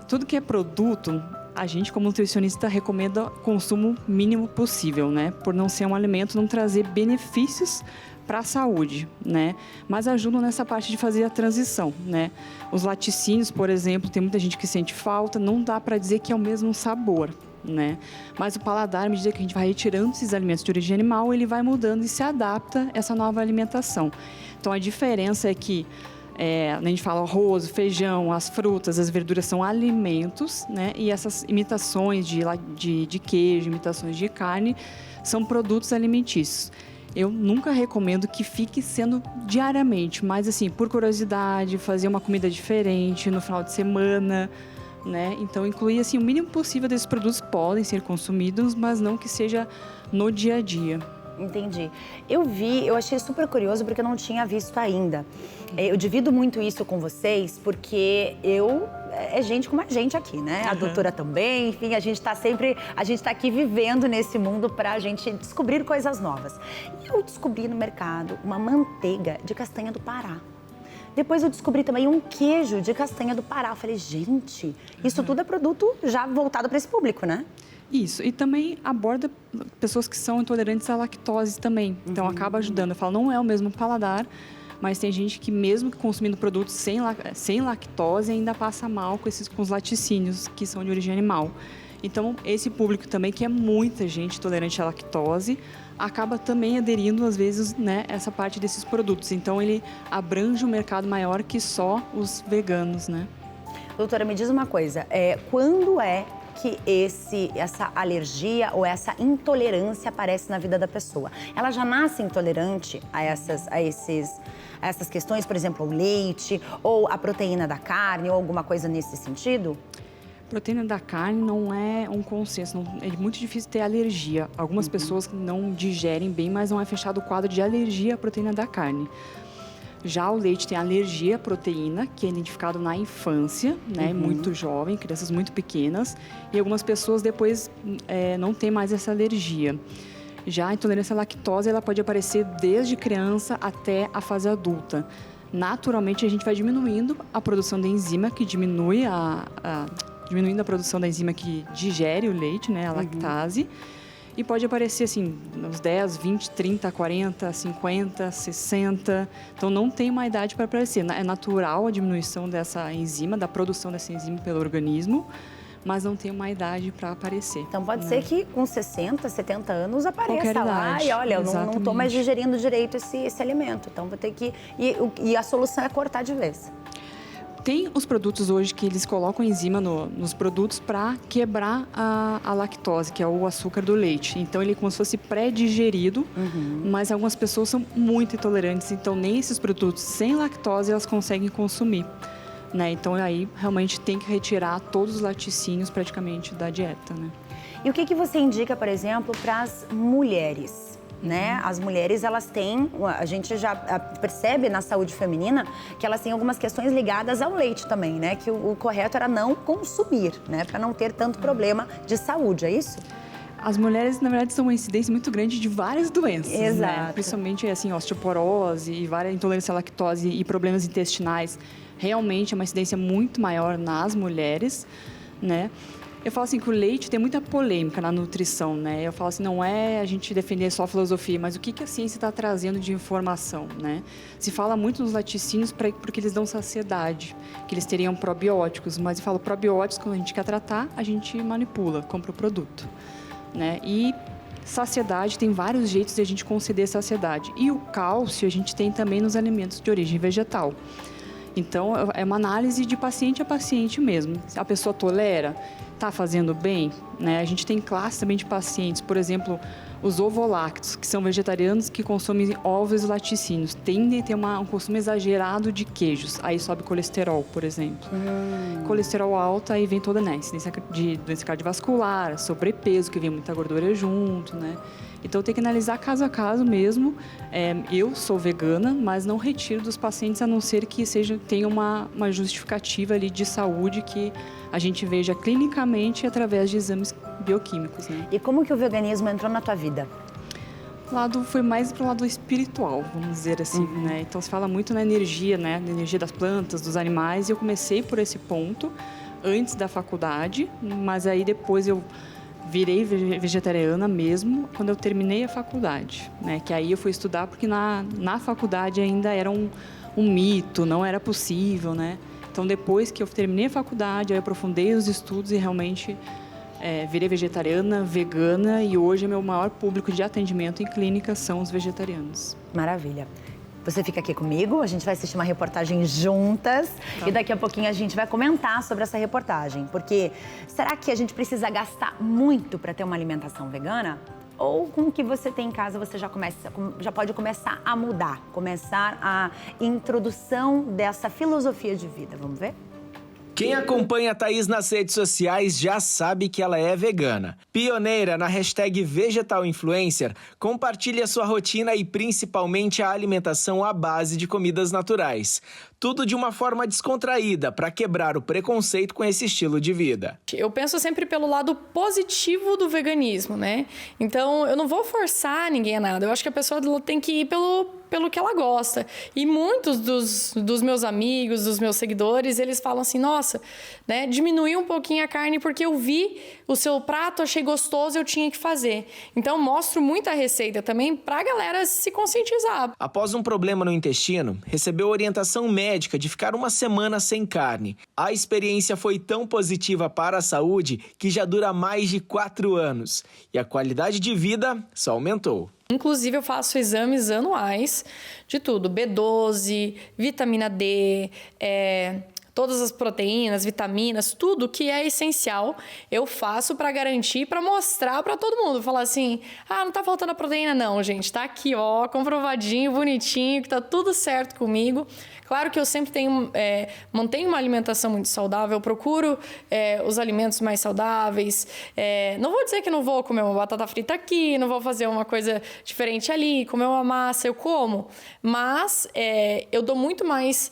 Tudo que é produto, a gente, como nutricionista, recomenda consumo mínimo possível, né? Por não ser um alimento, não trazer benefícios para a saúde, né? Mas ajudam nessa parte de fazer a transição, né? Os laticínios, por exemplo, tem muita gente que sente falta, não dá para dizer que é o mesmo sabor, né? Mas o paladar, à medida que a gente vai retirando esses alimentos de origem animal, ele vai mudando e se adapta a essa nova alimentação. Então, a diferença é que A gente fala arroz, feijão, as frutas, as verduras são alimentos, né? E essas imitações de queijo, imitações de carne, são produtos alimentícios. Eu nunca recomendo que fique sendo diariamente, mas assim, por curiosidade, fazer uma comida diferente no final de semana, né? Então, incluir assim, o mínimo possível desses produtos podem ser consumidos, mas não que seja no dia a dia. Entendi. Eu achei super curioso porque eu não tinha visto ainda. Eu divido muito isso com vocês porque é gente como a gente aqui, né? A doutora também, enfim, a gente tá aqui vivendo nesse mundo pra gente descobrir coisas novas. E eu descobri no mercado uma manteiga de castanha do Pará. Depois eu descobri também um queijo de castanha do Pará. Eu falei, gente, isso tudo é produto já voltado para esse público, né? Isso, e também aborda pessoas que são intolerantes à lactose também. Então, acaba ajudando. Eu falo, não é o mesmo paladar, mas tem gente que mesmo consumindo produtos sem lactose ainda passa mal com os laticínios, que são de origem animal. Então, esse público também, que é muita gente tolerante à lactose, acaba também aderindo, às vezes, né, essa parte desses produtos. Então, ele abrange um mercado maior que só os veganos, né? Doutora, me diz uma coisa, quando é que essa alergia ou essa intolerância aparece na vida da pessoa? Ela já nasce intolerante a essas questões, por exemplo, o leite ou a proteína da carne ou alguma coisa nesse sentido? Proteína da carne não é um consenso, é muito difícil ter alergia. Algumas pessoas não digerem bem, mas não é fechado o quadro de alergia à proteína da carne. Já o leite tem alergia à proteína, que é identificado na infância, né? Muito jovem, crianças muito pequenas. E algumas pessoas depois não têm mais essa alergia. Já a intolerância à lactose, ela pode aparecer desde criança até a fase adulta. Naturalmente, a gente vai diminuindo a produção da enzima, que diminuindo a produção da enzima que digere o leite, né? A lactase. E pode aparecer, assim, nos 10, 20, 30, 40, 50, 60. Então, não tem uma idade para aparecer. É natural a diminuição dessa enzima, da produção dessa enzima pelo organismo, mas não tem uma idade para aparecer. Então, pode ser que com 60, 70 anos apareça lá e, olha, eu não estou mais digerindo direito esse alimento. Então, vou ter que... E a solução é cortar de vez. Tem os produtos hoje que eles colocam enzima nos produtos para quebrar a lactose, que é o açúcar do leite. Então, ele é como se fosse pré-digerido, mas algumas pessoas são muito intolerantes, então nem esses produtos sem lactose elas conseguem consumir, né? Então, aí realmente tem que retirar todos os laticínios praticamente da dieta, né? E o que você indica, por exemplo, para as mulheres? Né? As mulheres, elas têm, a gente já percebe na saúde feminina que elas têm algumas questões ligadas ao leite também, né? Que o correto era não consumir, né? Para não ter tanto problema de saúde, é isso? As mulheres, na verdade, são uma incidência muito grande de várias doenças, exato, né? Principalmente, assim, osteoporose e várias intolerância à lactose e problemas intestinais. Realmente é uma incidência muito maior nas mulheres, né? Eu falo assim que o leite tem muita polêmica na nutrição, né? Eu falo assim, não é a gente defender só a filosofia, mas o que a ciência está trazendo de informação, né? Se fala muito nos laticínios porque eles dão saciedade, que eles teriam probióticos, mas eu falo probióticos, quando a gente quer tratar, a gente manipula, compra o produto, né? E saciedade, tem vários jeitos de a gente conceder saciedade. E o cálcio a gente tem também nos alimentos de origem vegetal. Então, é uma análise de paciente a paciente mesmo. Se a pessoa tolera, está fazendo bem, né? A gente tem classe também de pacientes, por exemplo, os ovolactos, que são vegetarianos que consomem ovos e laticínios, tendem a ter um consumo exagerado de queijos. Aí sobe colesterol, por exemplo. Colesterol alto, aí vem toda a incidência de doença cardiovascular, sobrepeso, que vem muita gordura junto, né? Então, tem que analisar caso a caso mesmo. Eu sou vegana, mas não retiro dos pacientes, a não ser que tenha uma justificativa ali de saúde que a gente veja clinicamente através de exames bioquímicos, né? E como que o veganismo entrou na tua vida? Foi mais para o lado espiritual, vamos dizer assim, né? Então, se fala muito na energia, né? Na energia das plantas, dos animais. E eu comecei por esse ponto, antes da faculdade, mas aí depois eu virei vegetariana mesmo quando eu terminei a faculdade, né? Que aí eu fui estudar porque na faculdade ainda era um mito, não era possível, né? Então, depois que eu terminei a faculdade, eu aprofundei os estudos e realmente virei vegetariana, vegana, e hoje o meu maior público de atendimento em clínica são os vegetarianos. Maravilha. Você fica aqui comigo, a gente vai assistir uma reportagem juntas e daqui a pouquinho a gente vai comentar sobre essa reportagem. Porque será que a gente precisa gastar muito para ter uma alimentação vegana? Ou com o que você tem em casa você já pode começar a mudar, começar a introdução dessa filosofia de vida? Vamos ver? Quem acompanha a Thaís nas redes sociais já sabe que ela é vegana. Pioneira na hashtag VegetalInfluencer, compartilha sua rotina e principalmente a alimentação à base de comidas naturais. Tudo de uma forma descontraída para quebrar o preconceito com esse estilo de vida. Eu penso sempre pelo lado positivo do veganismo, né? Então, eu não vou forçar ninguém a nada. Eu acho que a pessoa tem que ir pelo que ela gosta. E muitos dos meus amigos, dos meus seguidores, eles falam assim, nossa, né, diminuí um pouquinho a carne porque eu vi o seu prato, achei gostoso, eu tinha que fazer. Então, mostro muita receita também pra galera se conscientizar. Após um problema no intestino, recebeu orientação médica de ficar uma semana sem carne. A experiência foi tão positiva para a saúde que já dura mais de 4 anos. E a qualidade de vida só aumentou. Inclusive, eu faço exames anuais de tudo. B12, vitamina D, todas as proteínas, vitaminas, tudo que é essencial, eu faço para garantir, para mostrar para todo mundo. Falar assim, não tá faltando a proteína não, gente. Tá aqui, ó, comprovadinho, bonitinho, que tá tudo certo comigo. Claro que eu sempre mantenho uma alimentação muito saudável, eu procuro os alimentos mais saudáveis. Não vou dizer que não vou comer uma batata frita aqui, não vou fazer uma coisa diferente ali, comer uma massa, eu como. Mas eu dou muito mais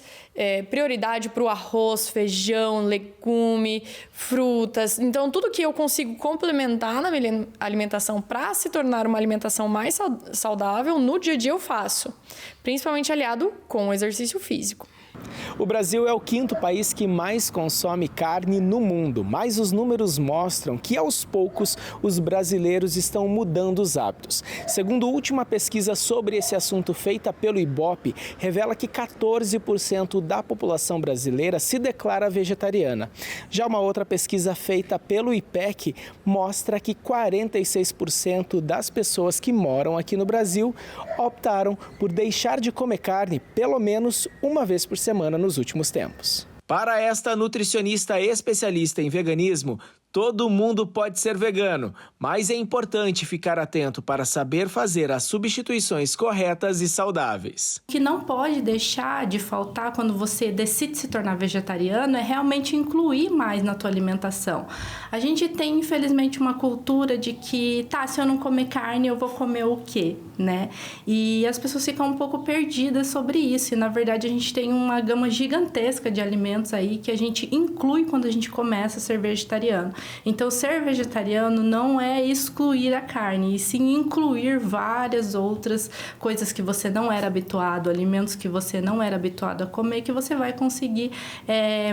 prioridade para o arroz, feijão, legume, frutas. Então, tudo que eu consigo complementar na minha alimentação para se tornar uma alimentação mais saudável, no dia a dia eu faço. Principalmente aliado com o exercício físico. O Brasil é o 5º país que mais consome carne no mundo, mas os números mostram que, aos poucos, os brasileiros estão mudando os hábitos. Segundo a última pesquisa sobre esse assunto feita pelo Ibope, revela que 14% da população brasileira se declara vegetariana. Já uma outra pesquisa feita pelo IPEC mostra que 46% das pessoas que moram aqui no Brasil optaram por deixar de comer carne pelo menos uma vez por semana nos últimos tempos. Para esta nutricionista especialista em veganismo, todo mundo pode ser vegano, mas é importante ficar atento para saber fazer as substituições corretas e saudáveis. O que não pode deixar de faltar quando você decide se tornar vegetariano é realmente incluir mais na tua alimentação. A gente tem, infelizmente, uma cultura de que, se eu não comer carne, eu vou comer o quê, né? E as pessoas ficam um pouco perdidas sobre isso. E, na verdade, a gente tem uma gama gigantesca de alimentos aí que a gente inclui quando a gente começa a ser vegetariano. Então, ser vegetariano não é excluir a carne, e sim incluir várias outras coisas que você não era habituado, alimentos que você não era habituado a comer, que você vai conseguir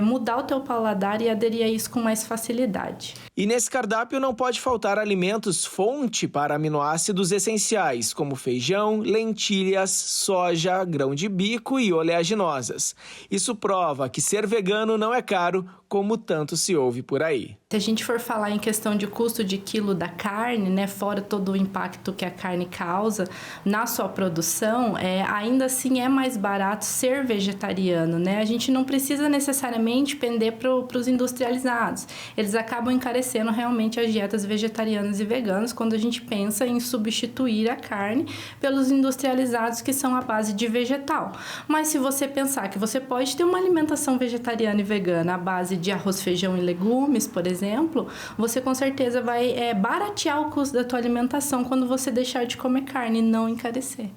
mudar o teu paladar e aderir a isso com mais facilidade. E nesse cardápio não pode faltar alimentos fonte para aminoácidos essenciais, como feijão, lentilhas, soja, grão de bico e oleaginosas. Isso prova que ser vegano não é caro, como tanto se ouve por aí. Se a gente for falar em questão de custo de quilo da carne, né, fora todo o impacto que a carne causa na sua produção, ainda assim é mais barato ser vegetariano, né? A gente não precisa necessariamente pender para os industrializados. Eles acabam encarecendo realmente as dietas vegetarianas e veganas quando a gente pensa em substituir a carne pelos industrializados que são à base de vegetal. Mas se você pensar que você pode ter uma alimentação vegetariana e vegana à base de arroz, feijão e legumes, por exemplo, você com certeza vai baratear o custo da tua alimentação quando você deixar de comer carne e não encarecer.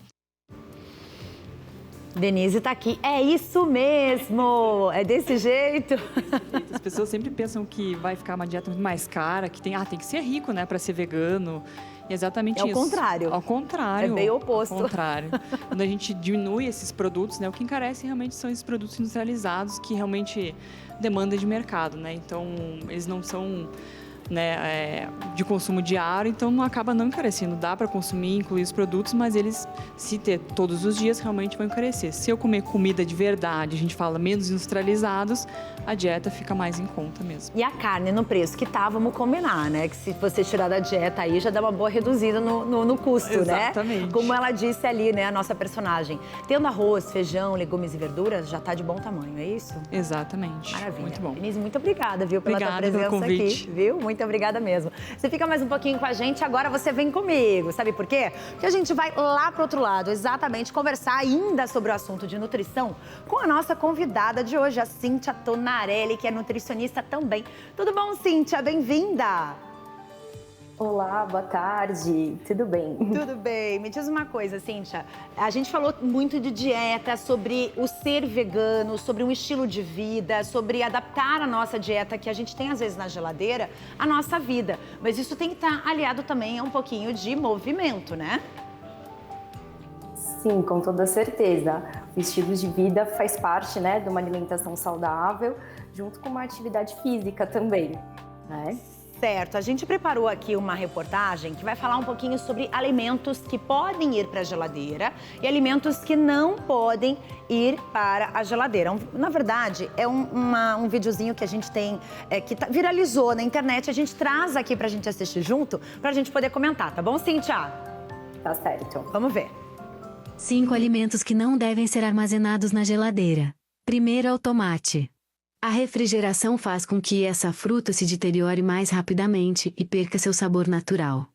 Denise tá aqui. É isso mesmo! É desse jeito? As pessoas sempre pensam que vai ficar uma dieta muito mais cara, que tem que ser rico, né, para ser vegano. É exatamente isso. É o contrário. Ao contrário. É bem oposto. Ao contrário. Quando a gente diminui esses produtos, né, o que encarece realmente são esses produtos industrializados que realmente demandam de mercado, né? Então, eles não são né, de consumo diário, então não acaba não encarecendo. Dá para consumir, incluir os produtos, mas eles, se ter todos os dias, realmente vão encarecer. Se eu comer comida de verdade, a gente fala menos industrializados, a dieta fica mais em conta mesmo. E a carne no preço que tá, vamos combinar, né? Que se você tirar da dieta aí, já dá uma boa reduzida no custo, Exatamente. né? Como ela disse ali, né, a nossa personagem. Tendo arroz, feijão, legumes e verduras, já tá de bom tamanho, é isso? Exatamente. Maravilha. Muito bom. Denise, muito obrigada, viu, pela tua Obrigada pelo presença convite. aqui, viu? Muito obrigada mesmo. Você fica mais um pouquinho com a gente, agora você vem comigo. Sabe por quê? Porque a gente vai lá pro outro lado, exatamente, conversar ainda sobre o assunto de nutrição com a nossa convidada de hoje, a Cíntia Tonarelli, que é nutricionista também. Tudo bom, Cíntia? Bem-vinda! Olá, boa tarde, tudo bem? Tudo bem. Me diz uma coisa, Cíntia. A gente falou muito de dieta, sobre o ser vegano, sobre um estilo de vida, sobre adaptar a nossa dieta, que a gente tem às vezes na geladeira, à nossa vida. Mas isso tem que estar aliado também a um pouquinho de movimento, né? Sim, com toda certeza. O estilo de vida faz parte, né, de uma alimentação saudável, junto com uma atividade física também, né? Certo, a gente preparou aqui uma reportagem que vai falar um pouquinho sobre alimentos que podem ir para a geladeira e alimentos que não podem ir para a geladeira. Na verdade, é um videozinho que a gente tem, que viralizou na internet, a gente traz aqui para a gente assistir junto, para a gente poder comentar, tá bom, Cíntia? Tá certo. Vamos ver. 5 alimentos que não devem ser armazenados na geladeira. Primeiro é o tomate. A refrigeração faz com que essa fruta se deteriore mais rapidamente e perca seu sabor natural.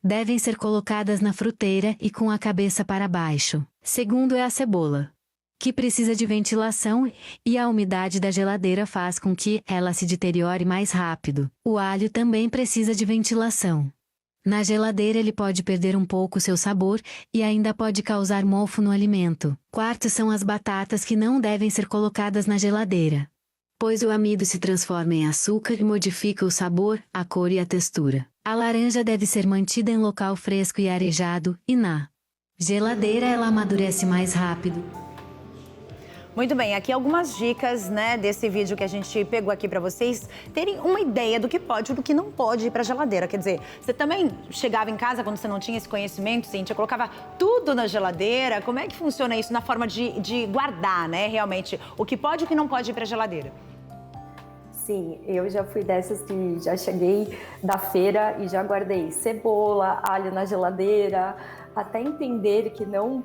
Devem ser colocadas na fruteira e com a cabeça para baixo. Segundo é a cebola, que precisa de ventilação e a umidade da geladeira faz com que ela se deteriore mais rápido. O alho também precisa de ventilação. Na geladeira ele pode perder um pouco seu sabor e ainda pode causar mofo no alimento. Quarto são as batatas que não devem ser colocadas na geladeira, pois o amido se transforma em açúcar e modifica o sabor, a cor e a textura. A laranja deve ser mantida em local fresco e arejado, e na geladeira ela amadurece mais rápido. Muito bem, aqui algumas dicas, né, desse vídeo que a gente pegou aqui para vocês terem uma ideia do que pode e do que não pode ir para a geladeira. Quer dizer, você também chegava em casa quando você não tinha esse conhecimento, Cíntia, colocava tudo na geladeira. Como é que funciona isso na forma de guardar, né, realmente, o que pode e o que não pode ir para a geladeira? Sim, eu já fui dessas que já cheguei da feira e já guardei cebola, alho na geladeira, até entender que não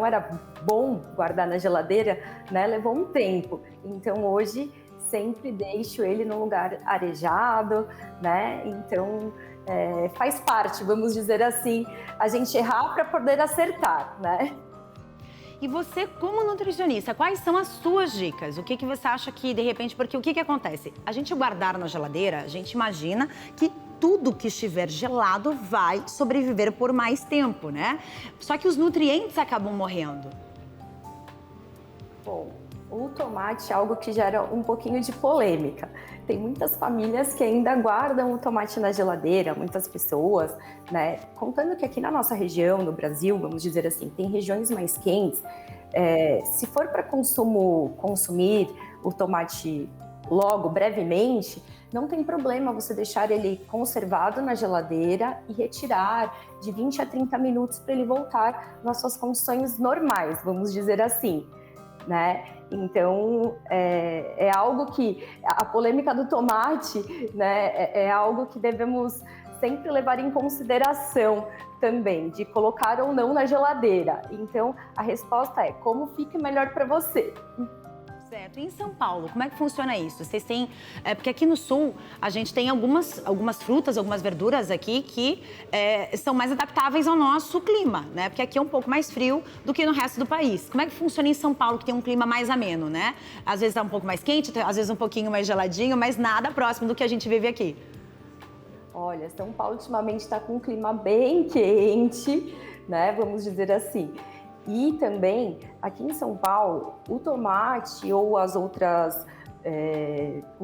era bom guardar na geladeira, né? Levou um tempo. Então hoje sempre deixo ele num lugar arejado, né? Então faz parte, vamos dizer assim, a gente errar para poder acertar, né? E você, como nutricionista, quais são as suas dicas? O que você acha que, de repente, porque o que acontece? A gente guardar na geladeira, a gente imagina que tudo que estiver gelado vai sobreviver por mais tempo, né? Só que os nutrientes acabam morrendo. Bom, o tomate é algo que gera um pouquinho de polêmica. Tem muitas famílias que ainda guardam o tomate na geladeira, muitas pessoas, né? Contando que aqui na nossa região, no Brasil, vamos dizer assim, tem regiões mais quentes. Se for para consumir o tomate logo, brevemente, não tem problema você deixar ele conservado na geladeira e retirar de 20 a 30 minutos para ele voltar nas suas condições normais, vamos dizer assim, né? Então, é algo que a polêmica do tomate, né, é algo que devemos sempre levar em consideração também, de colocar ou não na geladeira. Então, a resposta é como fica melhor para você. Certo. E em São Paulo, como é que funciona isso? Vocês têm... porque aqui no Sul, a gente tem algumas frutas, algumas verduras aqui que são mais adaptáveis ao nosso clima, né? Porque aqui é um pouco mais frio do que no resto do país. Como é que funciona em São Paulo, que tem um clima mais ameno, né? Às vezes tá um pouco mais quente, às vezes um pouquinho mais geladinho, mas nada próximo do que a gente vive aqui. Olha, São Paulo ultimamente está com um clima bem quente, né? Vamos dizer assim. E também, aqui em São Paulo, o tomate ou os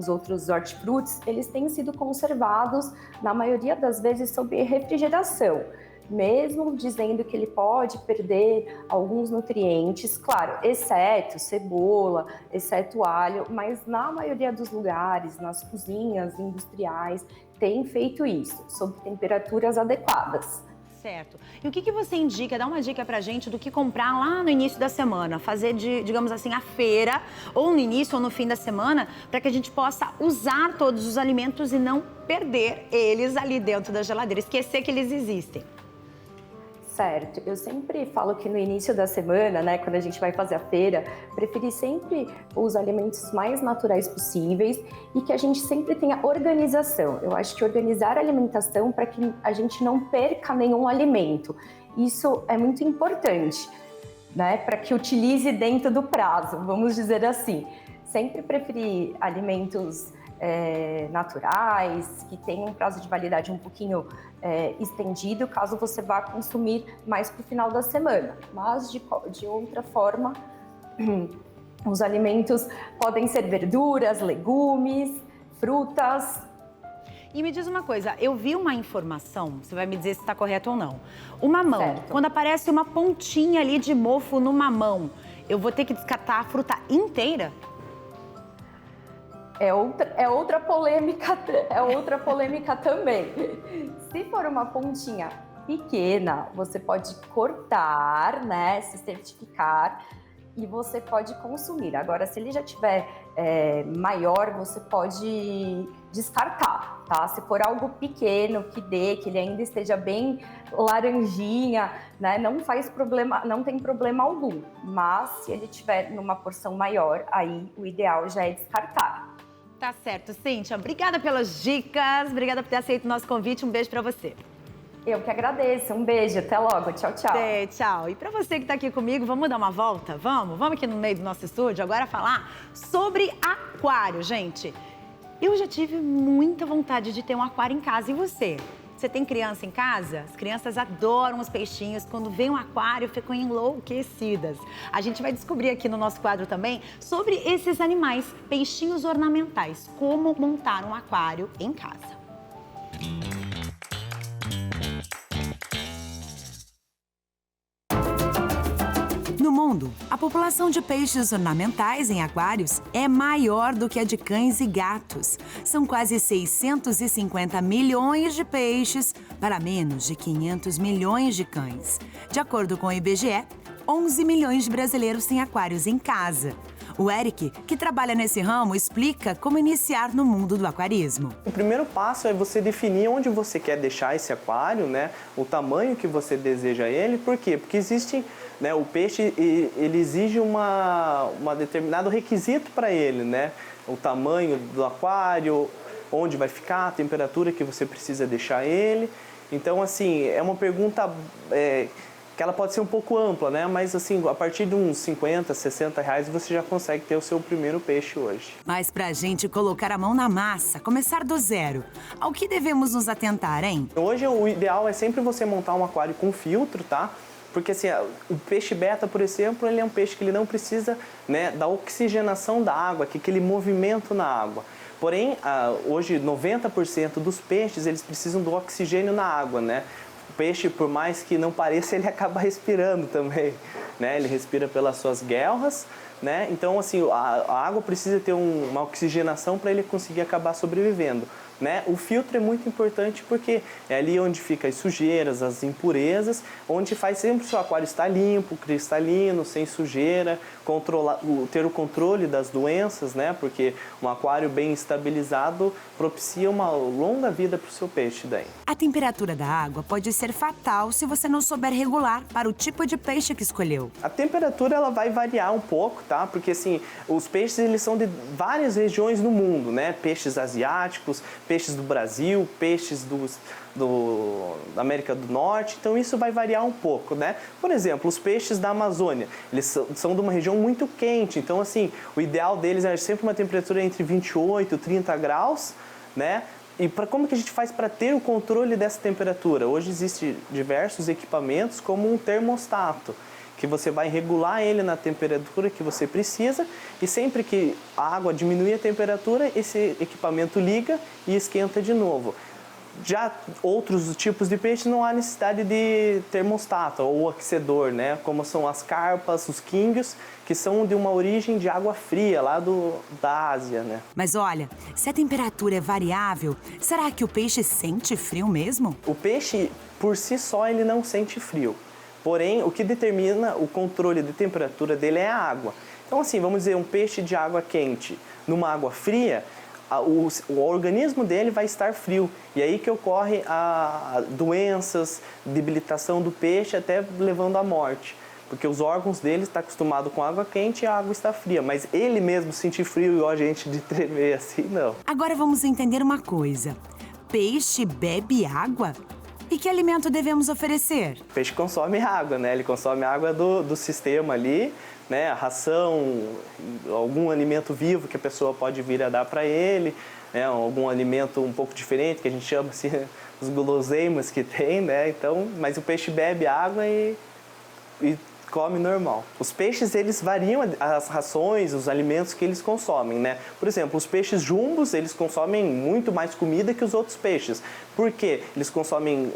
outros hortifrutis, eles têm sido conservados, na maioria das vezes, sob refrigeração, mesmo dizendo que ele pode perder alguns nutrientes, claro, exceto cebola, exceto alho, mas na maioria dos lugares, nas cozinhas industriais, tem feito isso, sob temperaturas adequadas. Certo. E o que você indica, dá uma dica pra gente do que comprar lá no início da semana, fazer digamos assim, a feira, ou no início ou no fim da semana, para que a gente possa usar todos os alimentos e não perder eles ali dentro da geladeira, esquecer que eles existem. Certo, eu sempre falo que no início da semana, né, quando a gente vai fazer a feira, preferi sempre os alimentos mais naturais possíveis e que a gente sempre tenha organização. Eu acho que organizar a alimentação para que a gente não perca nenhum alimento. Isso é muito importante, né, para que utilize dentro do prazo, vamos dizer assim. Sempre preferi alimentos naturais, que tenham um prazo de validade um pouquinho estendido, caso você vá consumir mais para o final da semana. Mas, de outra forma, os alimentos podem ser verduras, legumes, frutas. E me diz uma coisa, eu vi uma informação, você vai me dizer se está correto ou não. O mamão, certo. Quando aparece uma pontinha ali de mofo no mamão, eu vou ter que descartar a fruta inteira? É outra polêmica também. Se for uma pontinha pequena, você pode cortar, né, se certificar e você pode consumir. Agora, se ele já tiver maior, você pode descartar, tá? Se for algo pequeno, que ele ainda esteja bem laranjinha, né, não faz problema, não tem problema algum. Mas se ele tiver numa porção maior, aí o ideal já é descartar. Tá certo, Cíntia. Obrigada pelas dicas, obrigada por ter aceito o nosso convite. Um beijo pra você. Eu que agradeço. Um beijo. Até logo. Tchau, tchau. Tchau. E pra você que tá aqui comigo, vamos dar uma volta? Vamos aqui no meio do nosso estúdio agora falar sobre aquário, gente. Eu já tive muita vontade de ter um aquário em casa. E você? Você tem criança em casa? As crianças adoram os peixinhos. Quando vem um aquário, ficam enlouquecidas. A gente vai descobrir aqui no nosso quadro também sobre esses animais, peixinhos ornamentais. Como montar um aquário em casa. No mundo, a população de peixes ornamentais em aquários é maior do que a de cães e gatos. São quase 650 milhões de peixes para menos de 500 milhões de cães. De acordo com o IBGE, 11 milhões de brasileiros têm aquários em casa. O Eric, que trabalha nesse ramo, explica como iniciar no mundo do aquarismo. O primeiro passo é você definir onde você quer deixar esse aquário, né? O tamanho que você deseja ele. Por quê? Porque existe, né, o peixe, ele exige um determinado requisito para ele, né? O tamanho do aquário, onde vai ficar, a temperatura que você precisa deixar ele. Então, assim, é uma pergunta que ela pode ser um pouco ampla, né? Mas assim, a partir de uns 50, 60 reais você já consegue ter o seu primeiro peixe hoje. Mas pra gente colocar a mão na massa, começar do zero, ao que devemos nos atentar, hein? Hoje o ideal é sempre você montar um aquário com filtro, tá? Porque assim, o peixe beta, por exemplo, ele é um peixe que ele não precisa, né, da oxigenação da água, que é aquele movimento na água. Porém, hoje 90% dos peixes, eles precisam do oxigênio na água, né? O peixe, por mais que não pareça, ele acaba respirando também, né? Ele respira pelas suas guelras, né? Então, assim, a água precisa ter uma oxigenação para ele conseguir acabar sobrevivendo, né? O filtro é muito importante porque é ali onde ficam as sujeiras, as impurezas, onde faz sempre o seu aquário estar limpo, cristalino, sem sujeira, ter o controle das doenças, né? Porque um aquário bem estabilizado propicia uma longa vida para o seu peixe daí. A temperatura da água pode ser fatal se você não souber regular para o tipo de peixe que escolheu. A temperatura ela vai variar um pouco, tá? Porque assim, os peixes eles são de várias regiões no mundo, né? Peixes asiáticos, peixes do Brasil, peixes da América do Norte, então isso vai variar um pouco, né? Por exemplo, os peixes da Amazônia, eles são de uma região muito quente, então assim, o ideal deles é sempre uma temperatura entre 28 e 30 graus, né? E como que a gente faz para ter o controle dessa temperatura? Hoje existem diversos equipamentos como um termostato, que você vai regular ele na temperatura que você precisa e sempre que a água diminui a temperatura, esse equipamento liga e esquenta de novo. Já outros tipos de peixe não há necessidade de termostato ou aquecedor, né? Como são as carpas, os quinguios, que são de uma origem de água fria, lá da Ásia, né? Mas olha, se a temperatura é variável, será que o peixe sente frio mesmo? O peixe, por si só, ele não sente frio. Porém, o que determina o controle de temperatura dele é a água. Então, assim, vamos dizer, um peixe de água quente numa água fria, o organismo dele vai estar frio. E aí que ocorre doenças, debilitação do peixe, até levando à morte. Porque os órgãos dele estão acostumados com água quente e a água está fria. Mas ele mesmo sentir frio igual a gente de tremer assim, não. Agora vamos entender uma coisa. Peixe bebe água? E que alimento devemos oferecer? O peixe consome água, né? Ele consome água do sistema ali, né? A ração, algum alimento vivo que a pessoa pode vir a dar para ele, né? Algum alimento um pouco diferente, que a gente chama assim, os guloseimas que tem, né? Então, mas o peixe bebe água e come normal. Os peixes, eles variam as rações, os alimentos que eles consomem, né? Por exemplo, os peixes jumbos, eles consomem muito mais comida que os outros peixes. Por quê? Eles consomem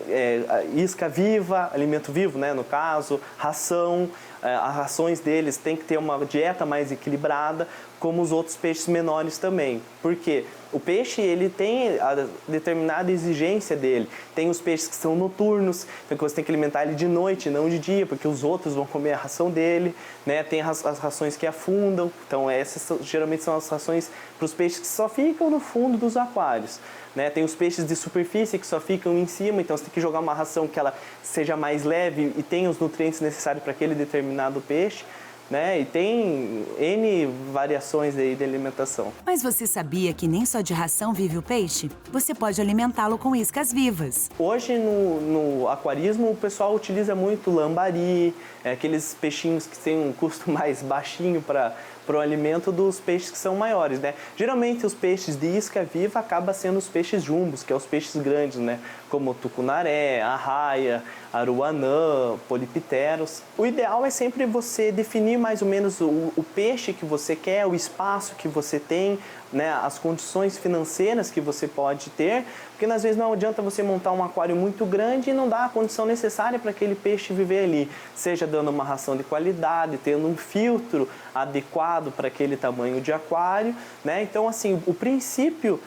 isca viva, alimento vivo, né? No caso, ração. As rações deles têm que ter uma dieta mais equilibrada, como os outros peixes menores também. Por quê? O peixe, ele tem a determinada exigência dele. Tem os peixes que são noturnos, então você tem que alimentar ele de noite, não de dia, porque os outros vão comer a ração dele, né? Tem as rações que afundam, então essas geralmente são as rações para os peixes que só ficam no fundo dos aquários. Né? Tem os peixes de superfície que só ficam em cima, então você tem que jogar uma ração que ela seja mais leve e tenha os nutrientes necessários para aquele determinado peixe. Né? E tem N variações aí de alimentação. Mas você sabia que nem só de ração vive o peixe? Você pode alimentá-lo com iscas vivas. Hoje no aquarismo o pessoal utiliza muito lambari, aqueles peixinhos que têm um custo mais baixinho para o alimento dos peixes que são maiores, né? Geralmente os peixes de isca viva acabam sendo os peixes jumbos, que são os peixes grandes, né? Como tucunaré, arraia, aruanã, polipteros. O ideal é sempre você definir mais ou menos o peixe que você quer, o espaço que você tem, né? As condições financeiras que você pode ter, porque às vezes não adianta você montar um aquário muito grande e não dar a condição necessária para aquele peixe viver ali, seja dando uma ração de qualidade, tendo um filtro adequado para aquele tamanho de aquário, né? Então, assim, o princípio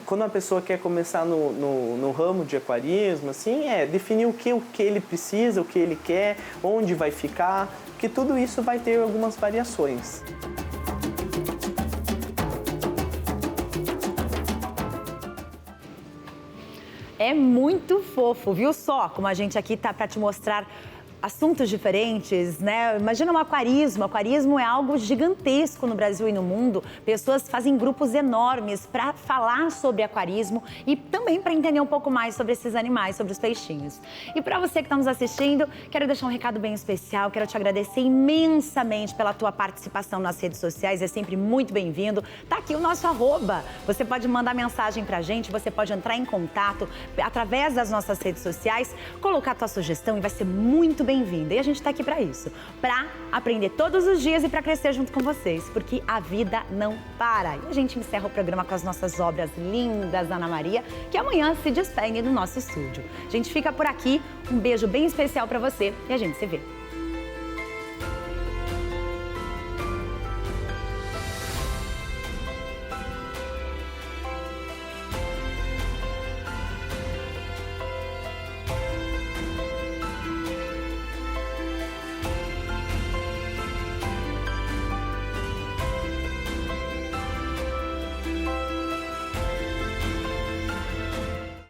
quando a pessoa quer começar no ramo de aquarismo, assim, é definir o que ele precisa, o que ele quer, onde vai ficar, que tudo isso vai ter algumas variações. É muito fofo, viu só? Como a gente aqui tá para te mostrar assuntos diferentes, né? Imagina um aquarismo. Aquarismo é algo gigantesco no Brasil e no mundo. Pessoas fazem grupos enormes para falar sobre aquarismo e também para entender um pouco mais sobre esses animais, sobre os peixinhos. E para você que está nos assistindo, quero deixar um recado bem especial. Quero te agradecer imensamente pela tua participação nas redes sociais. É sempre muito bem-vindo. Tá aqui o nosso @. Você pode mandar mensagem pra gente, você pode entrar em contato através das nossas redes sociais, colocar a tua sugestão e vai ser muito bem-vinda. E a gente está aqui para isso, para aprender todos os dias e para crescer junto com vocês, porque a vida não para. E a gente encerra o programa com as nossas obras lindas, Ana Maria, que amanhã se despede do nosso estúdio. A gente fica por aqui, um beijo bem especial para você e a gente se vê.